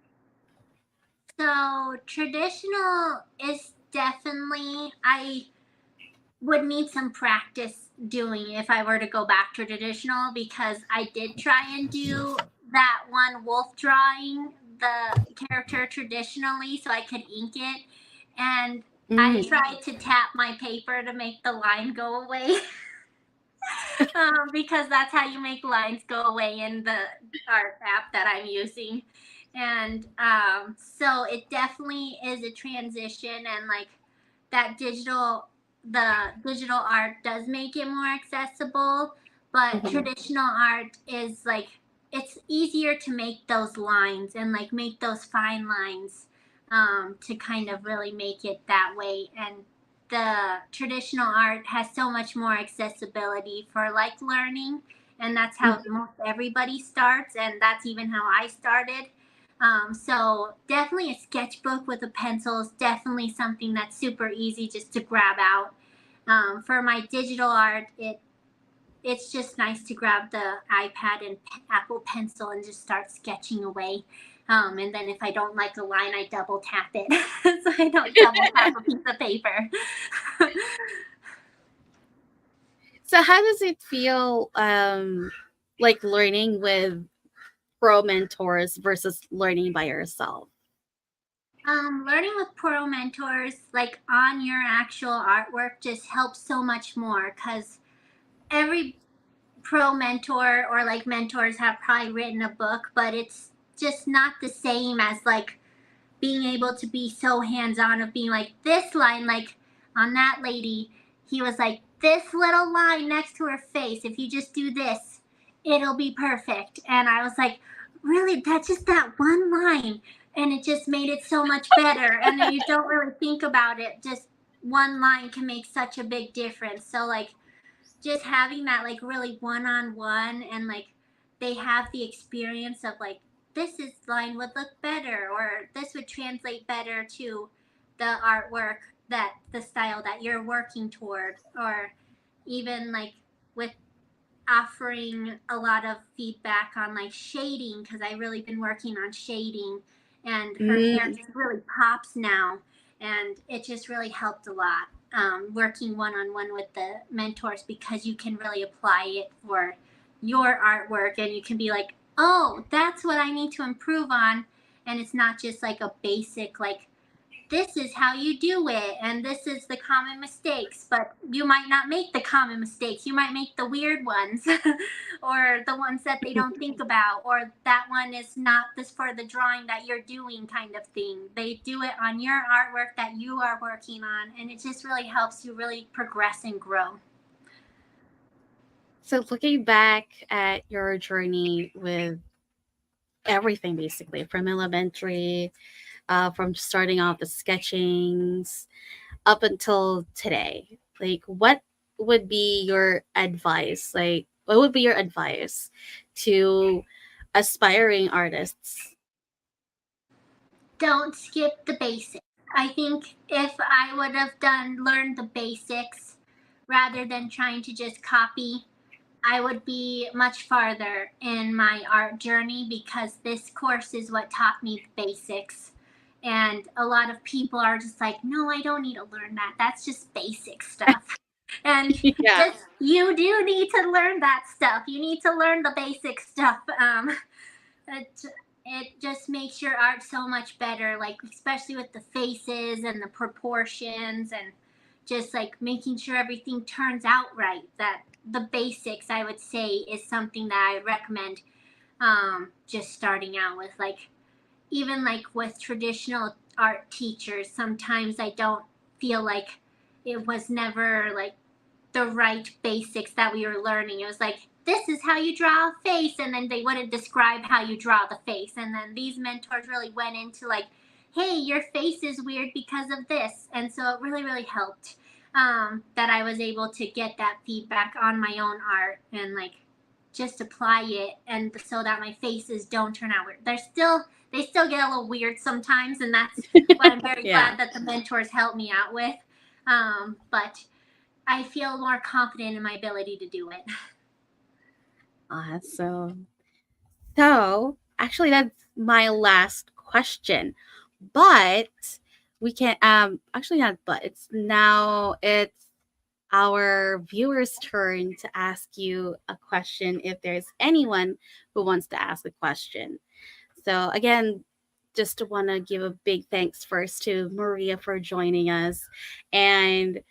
so traditional is definitely, I would need some practice doing if I were to go back to traditional, because I did try and do that one wolf drawing the character traditionally so I could ink it, and I Mm. tried to tap my paper to make the line go away. because that's how you make lines go away in the art app that I'm using. And so it definitely is a transition, and like that the digital art does make it more accessible, but Mhm. traditional art is like it's easier to make those lines and like make those fine lines to kind of really make it that way. And the traditional art has so much more accessibility for like learning, and that's how Mhm. most everybody starts, and that's even how I started. So definitely a sketchbook with a pencil is definitely something that's super easy just to grab out. For my digital art, it's just nice to grab the iPad and Apple Pencil and just start sketching away. And then if I don't like a line, I double tap it so I don't double tap a piece of paper. So how does it feel like learning with pro mentors versus learning by yourself? Learning with pro mentors, like on your actual artwork, just helps so much more because every pro mentor or like mentors have probably written a book, but it's just not the same as like being able to be so hands on of being like this line, like on that lady, he was like, this little line next to her face, if you just do this, it'll be perfect. And I was like, really? That's just that one line. And it just made it so much better. And then you don't really think about it. Just one line can make such a big difference. So, like, just having that like really one on one, and like they have the experience of like this is line would look better or this would translate better to the artwork, that the style that you're working toward, or even like with offering a lot of feedback on like shading, because I really been working on shading, and her hair Mm. just really pops now, and it just really helped a lot. Working one on one with the mentors, because you can really apply it for your artwork, and you can be like, oh, that's what I need to improve on, and it's not just like a basic like this is how you do it and this is the common mistakes, but you might not make the common mistakes, you might make the weird ones or the ones that they don't think about, or that one is not this for the drawing that you're doing kind of thing. They do it on your artwork that you are working on, and it just really helps you really progress and grow. So looking back at your journey with everything, basically from elementary, from starting off the sketchings up until today, like what would be your advice? Like what would be your advice to aspiring artists? Don't skip the basics. I think if I would have done learned the basics rather than trying to just copy, I would be much farther in my art journey, because this course is what taught me the basics. And a lot of people are just like, no, I don't need to learn that. That's just basic stuff. And Yeah. just, you do need to learn that stuff. You need to learn the basic stuff. It, it just makes your art so much better, like, especially with the faces and the proportions, and just like making sure everything turns out right. That the basics, I would say, is something that I recommend, just starting out with. Like, even like with traditional art teachers, sometimes I don't feel like it was never like the right basics that we were learning. It was like, this is how you draw a face, and then they wouldn't describe how you draw the face. And then these mentors really went into like, hey, your face is weird because of this. And so it really, really helped, that I was able to get that feedback on my own art and like just apply it, and so that my faces don't turn out weird. They still get a little weird sometimes, and that's what I'm very Yeah. glad that the mentors helped me out with. But I feel more confident in my ability to do it. Awesome. So actually that's my last question. But we can actually not, but it's our viewers' turn to ask you a question if there's anyone who wants to ask a question. So again, just want to give a big thanks first to Maria for joining us. And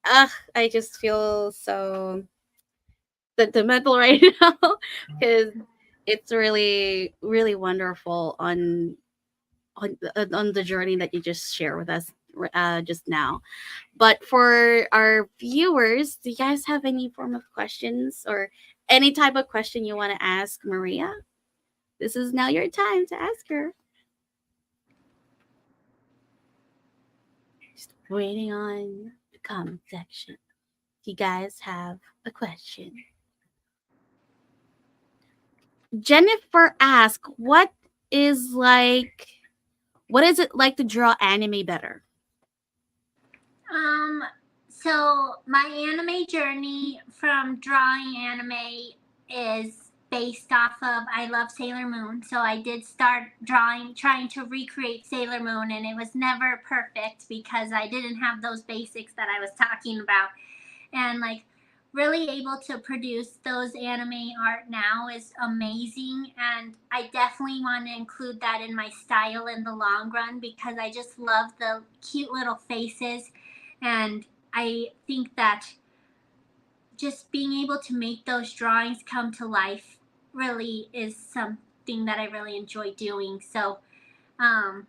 I just feel so sentimental right now because it's really really wonderful on the journey that you just shared with us just now. But for our viewers, do you guys have any form of questions or any type of question you want to ask Maria? This is now your time to ask her. Just waiting on the comment section. If you guys have a question. Jennifer asked, is like what is it like to draw anime better? Um, so my anime journey from drawing anime is based off of I love Sailor Moon. So I did start drawing, trying to recreate Sailor Moon, and it was never perfect because I didn't have those basics that I was talking about. And like really able to produce those anime art now is amazing, and I definitely want to include that in my style in the long run because I just love the cute little faces, and I think that just being able to make those drawings come to life really is something that I really enjoy doing. So um,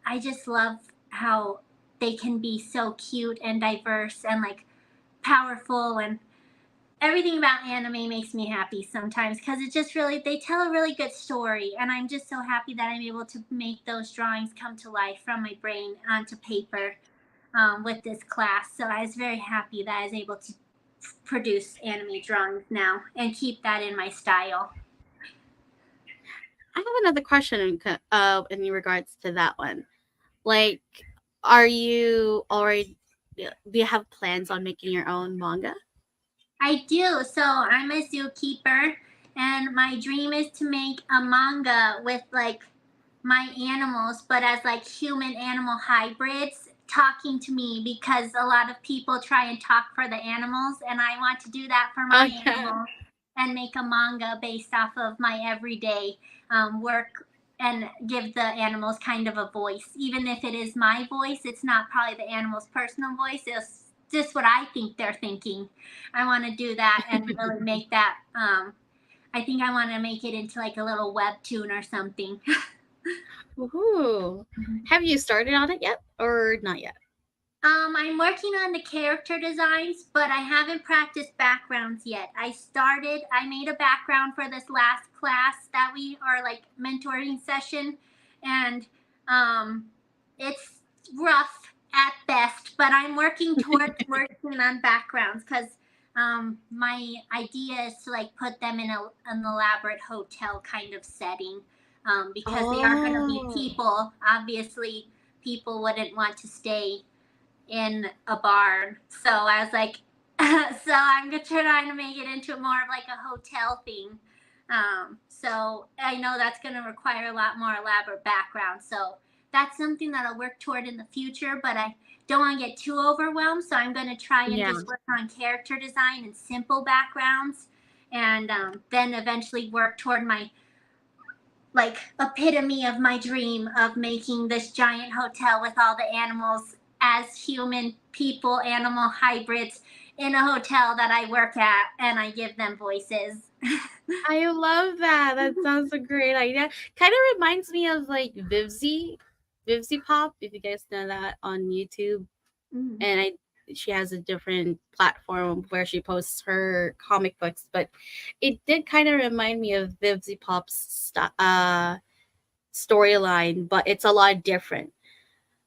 I just love how they can be so cute and diverse and like powerful, and everything about anime makes me happy sometimes because it just really they tell a really good story, and I'm just so happy that I'm able to make those drawings come to life from my brain onto paper with this class. So I was very happy that I was able to produce anime drawings now and keep that in my style. I have another question in regards to that one. Like, are you already do you have plans on making your own manga? I do. So I'm a zookeeper, and my dream is to make a manga with like my animals, but as like human animal hybrids talking to me because a lot of people try and talk for the animals, and I want to do that for my Okay. animals and make a manga based off of my everyday work and give the animals kind of a voice. Even if it is my voice, it's not probably the animal's personal voice. It's just what I think they're thinking. I want to do that and really make that. I think I want to make it into like a little webtoon or something. Woohoo. Have you started on it yet or not yet? I'm working on the character designs, but I haven't practiced backgrounds yet. I made a background for this last class that we are like mentoring session, and um, it's rough at best, but I'm working towards working on backgrounds because my idea is to like put them in an elaborate hotel kind of setting because they are going to be Oh. people. Obviously, people wouldn't want to stay in a barn. So I was like, so I'm trying to make it into more of like a hotel thing. So I know that's going to require a lot more elaborate background. So that's something that I'll work toward in the future, but I don't want to get too overwhelmed. So I'm going to try and Yeah. just work on character design and simple backgrounds, and then eventually work toward my like epitome of my dream of making this giant hotel with all the animals as human people animal hybrids in a hotel that I work at, and I give them voices. I love that. That sounds a great idea. Kind of reminds me of like Vivzy Pop, if you guys know that on YouTube. Mm. And she has a different platform where she posts her comic books, but it did kind of remind me of Vivzy Pop's storyline, but it's a lot different.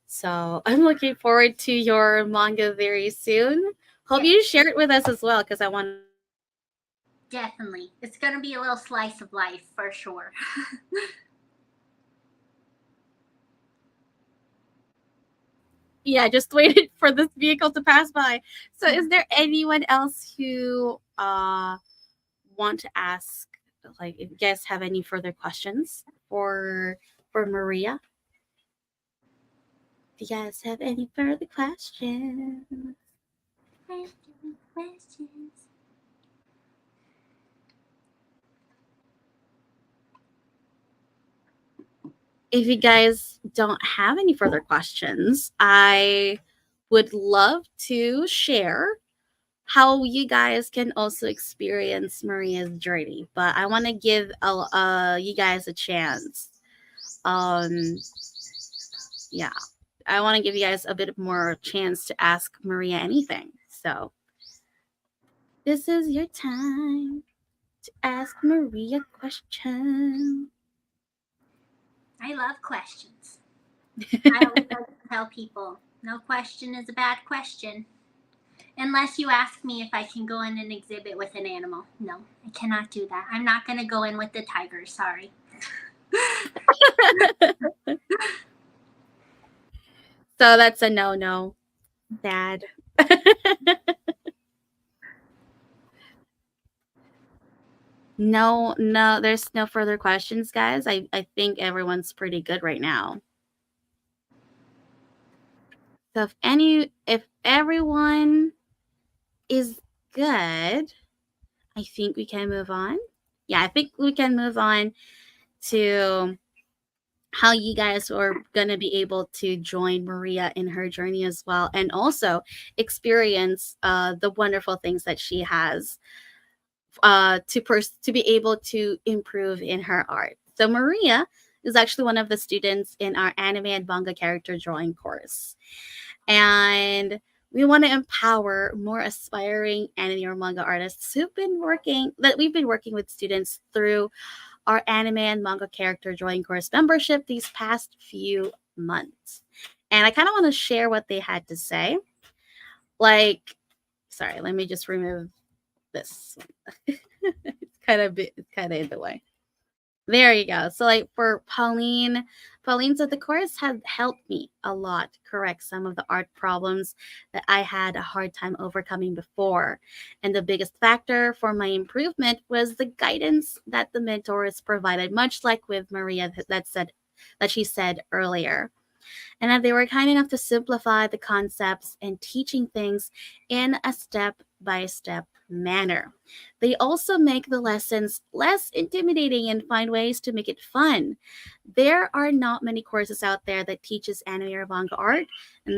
So I'm looking forward to your manga very soon. Hope Yeah, you share it with us as well, because I want. definitely. It's going to be a little slice of life for sure. Yeah, just waited for this vehicle to pass by. So is there anyone else who want to ask, like, if you guys have any further questions for Maria? If you guys have any further questions. Questions. If you guys don't have any further questions, I would love to share how you guys can also experience Maria's journey. But I want to give you guys a chance. Um, yeah, I want to give you guys a bit more chance to ask Maria anything. So this is your time to ask Maria a question. I love questions. I always like to tell people no question is a bad question. Unless you ask me if I can go in an exhibit with an animal. No, I cannot do that. I'm not going to go in with the tiger. Sorry. So that's a no, Dad. No, there's no further questions, guys. I think everyone's pretty good right now. So if everyone is good, I think we can move on. Yeah, I think we can move on to how you guys are going to be able to join Maria in her journey as well, and also experience the wonderful things that she has to be able to improve in her art. So Maria is actually one of the students in our anime and manga character drawing course, and we want to empower more aspiring anime or manga artists we've been working with students through our anime and manga character drawing course membership these past few months. And I kind of want to share what they had to say. Like, sorry, let me just remove this. It's kind of in the way. There you go. So like for Pauline said the course had helped me a lot correct some of the art problems that I had a hard time overcoming before. And the biggest factor for my improvement was the guidance that the mentors provided, much like with Maria that she said earlier. And that they were kind enough to simplify the concepts and teaching things in a step by step manner. They also make the lessons less intimidating and find ways to make it fun. There are not many courses out there that teaches anime or manga art, and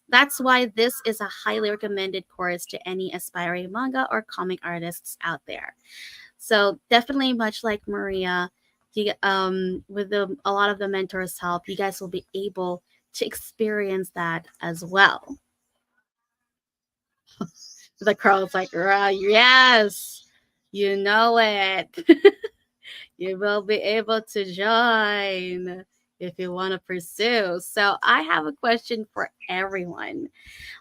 that's why this is a highly recommended course to any aspiring manga or comic artists out there. So definitely, much like Maria, with a lot of the mentors' help, you guys will be able to experience that as well. The crowd's like, yes, you know it. You will be able to join if you want to pursue. So I have a question for everyone.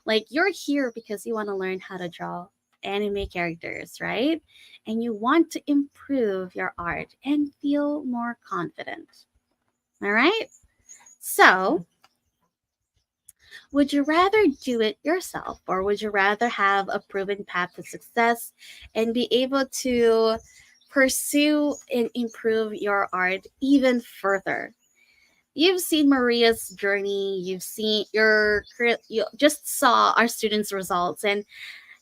Like, you're here because you want to learn how to draw anime characters, right? And you want to improve your art and feel more confident. All right? So, would you rather do it yourself or would you rather have a proven path to success and be able to pursue and improve your art even further? You've seen Maria's journey, you just saw our students' results, and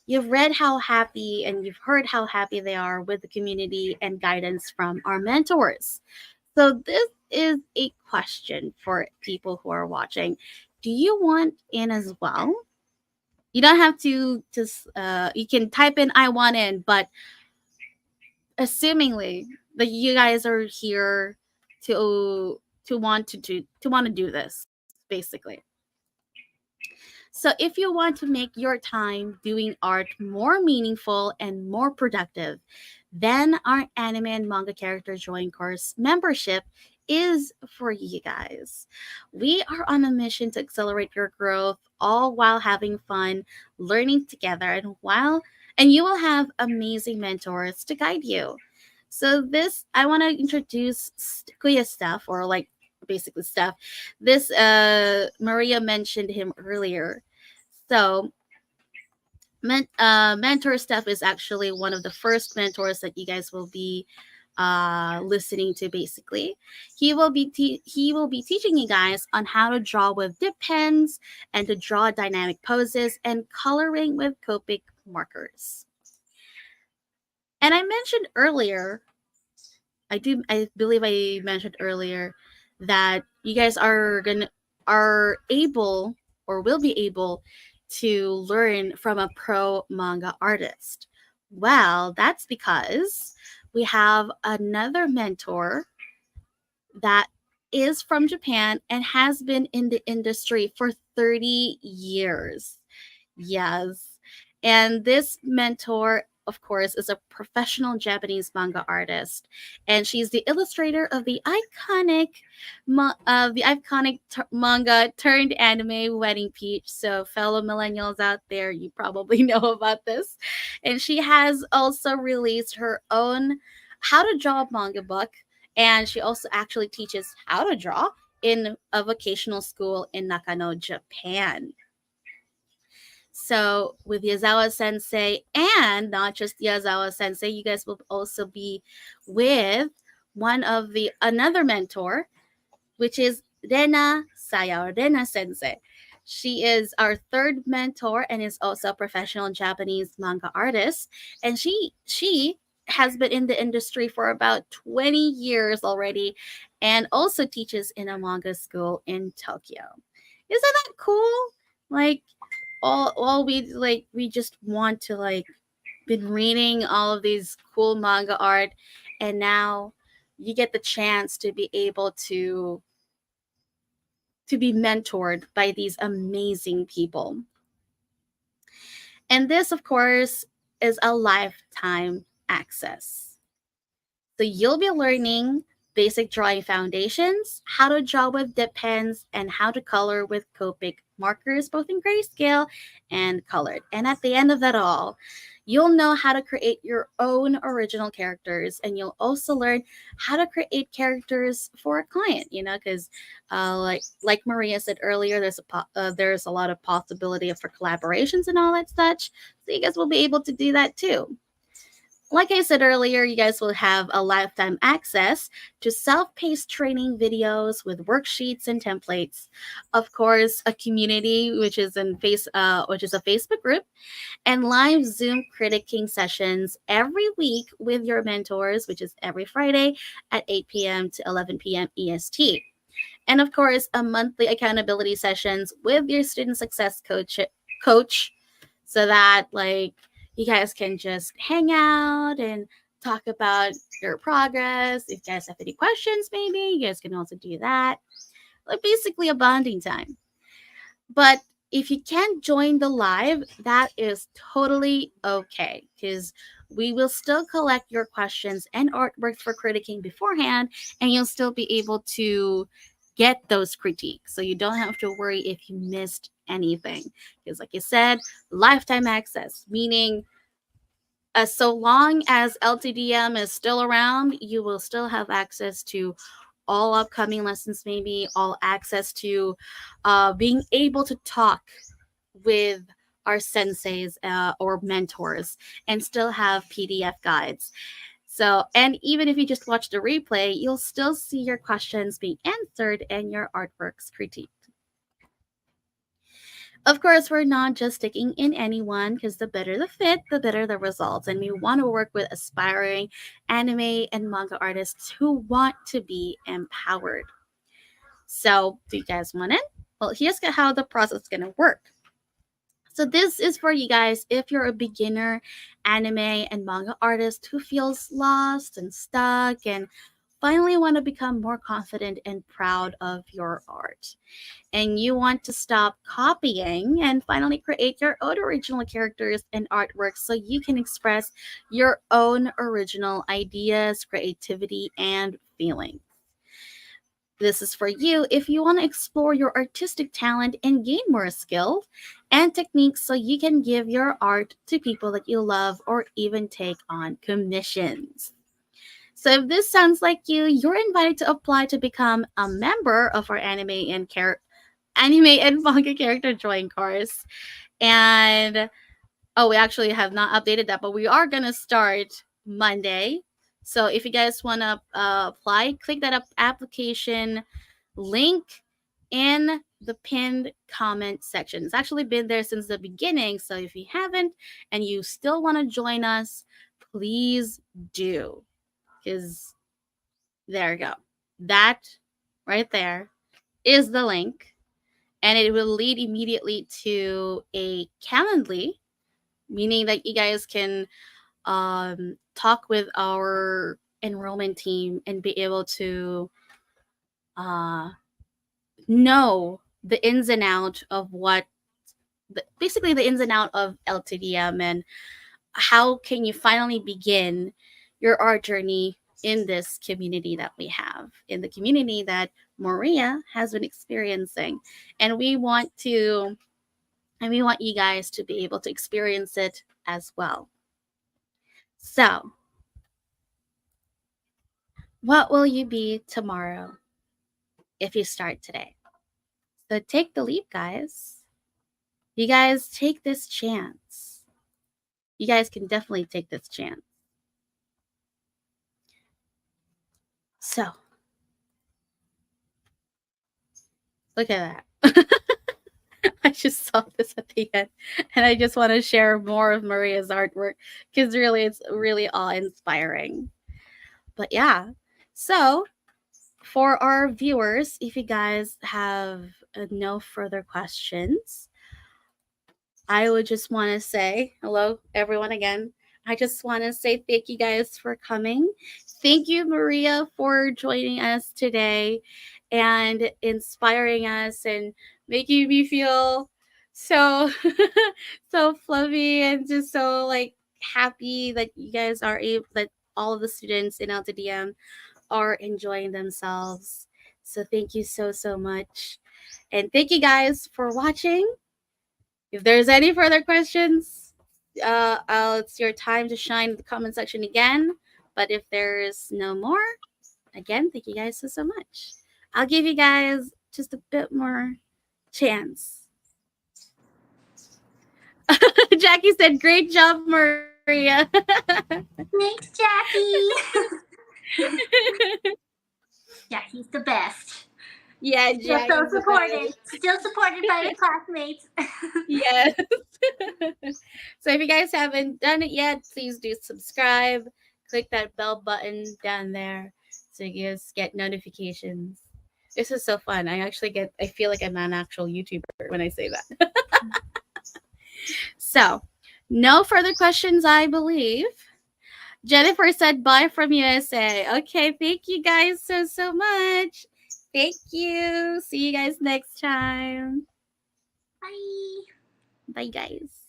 you've read how happy and you've heard how happy they are with the community and guidance from our mentors. So this is a question for people who are watching. Do you want in as well? You don't have to just you can type in I want in, but assumingly that you guys are here to want to do this basically. So if you want to make your time doing art more meaningful and more productive, then our anime and manga character drawing course membership is for you guys. We are on a mission to accelerate your growth all while having fun, learning together, and you will have amazing mentors to guide you. So this I want to introduce Kuya Stuff, or like basically Stuff. This Maria mentioned him earlier. So mentor Stuff is actually one of the first mentors that you guys will be listening to. Basically, he will be teaching you guys on how to draw with dip pens and to draw dynamic poses and coloring with Copic markers. And I believe I mentioned earlier that you guys are able or will be able to learn from a pro manga artist? Well, that's because we have another mentor that is from Japan and has been in the industry for 30 years. Yes. And this mentor, of course, is a professional Japanese manga artist, and she's the illustrator of manga turned anime Wedding Peach. So, fellow millennials out there, you probably know about this. And she has also released her own how to draw manga book, and she also actually teaches how to draw in a vocational school in Nakano, Japan. So with Yazawa Sensei, and not just Yazawa Sensei, you guys will also be with one of the another mentor, which is Rena Saya, Rena Sensei. She is our third mentor and is also a professional Japanese manga artist. And she has been in the industry for about 20 years already, and also teaches in a manga school in Tokyo. Isn't that cool? Like, all we just want to like been reading all of these cool manga art, and now you get the chance to be able to be mentored by these amazing people. And this, of course, is a lifetime access. So you'll be learning basic drawing foundations, how to draw with dip pens, and how to color with Copic markers, both in grayscale and colored. And at the end of that all, you'll know how to create your own original characters, and you'll also learn how to create characters for a client. Because like Maria said earlier, there's a lot of possibility for collaborations and all that such. So you guys will be able to do that too. Like I said earlier, you guys will have a lifetime access to self-paced training videos with worksheets and templates. Of course, a community which is a Facebook group, and live Zoom critiquing sessions every week with your mentors, which is every Friday at 8 p.m. to 11 p.m. EST. And of course, a monthly accountability sessions with your student success coach, so that like you guys can just hang out and talk about your progress. If you guys have any questions, maybe you guys can also do that. Like basically a bonding time. But if you can't join the live, that is totally okay, because we will still collect your questions and artworks for critiquing beforehand, and you'll still be able to get those critiques. So you don't have to worry if you missed anything. Because, like you said, lifetime access, meaning so long as LTDM is still around, you will still have access to all upcoming lessons, maybe all access to being able to talk with our senseis or mentors, and still have PDF guides. So, and even if you just watch the replay, you'll still see your questions being answered and your artworks critiqued. Of course, we're not just sticking in anyone, because the better the fit, the better the results. And we want to work with aspiring anime and manga artists who want to be empowered. So, do you guys want in? Well, here's how the process is going to work. So this is for you guys if you're a beginner anime and manga artist who feels lost and stuck and finally want to become more confident and proud of your art. And you want to stop copying and finally create your own original characters and artworks so you can express your own original ideas, creativity, and feelings. This is for you if you want to explore your artistic talent and gain more skills and techniques so you can give your art to people that you love or even take on commissions. So if this sounds like you, you're invited to apply to become a member of our anime and manga character drawing course. And we actually have not updated that, but we are going to start Monday. So if you guys want to apply, click that application link in the pinned comment section. It's actually been there since the beginning. So if you haven't and you still want to join us, please do. Because there you go. That right there is the link. and it will lead immediately to a Calendly, meaning that you guys can talk with our enrollment team and be able to know the ins and out of basically the ins and out of LTDM, and how can you finally begin your art journey in this community that we have, in the community that Maria has been experiencing. And we want you guys to be able to experience it as well. So, what will you be tomorrow if you start today? So take the leap, guys. You guys take this chance. You guys can definitely take this chance. So, look at that. I just saw this at the end, and I just want to share more of Maria's artwork because really, it's really awe-inspiring. But yeah, so for our viewers, if you guys have no further questions, I would just want to say hello, everyone, again. I just want to say thank you guys for coming. Thank you, Maria, for joining us today and inspiring us and making me feel so so fluffy and just so like happy that you guys are able, that all of the students in LTDM are enjoying themselves. So thank you so much. And thank you guys for watching. If there's any further questions, it's your time to shine in the comment section again. But if there's no more, again, thank you guys so much. I'll give you guys just a bit more chance. Jackie said, "Great job, Maria." Thanks, Jackie. Jackie's the best. Yeah, Still so supported. Still supported by the classmates. Yes. So if you guys haven't done it yet, please do subscribe. Click that bell button down there so you guys get notifications. This is so fun. I feel like I'm an actual YouTuber when I say that. So, no further questions, I believe. Jennifer said bye from USA. Okay, thank you guys so much. Thank you. See you guys next time. Bye. Bye, guys.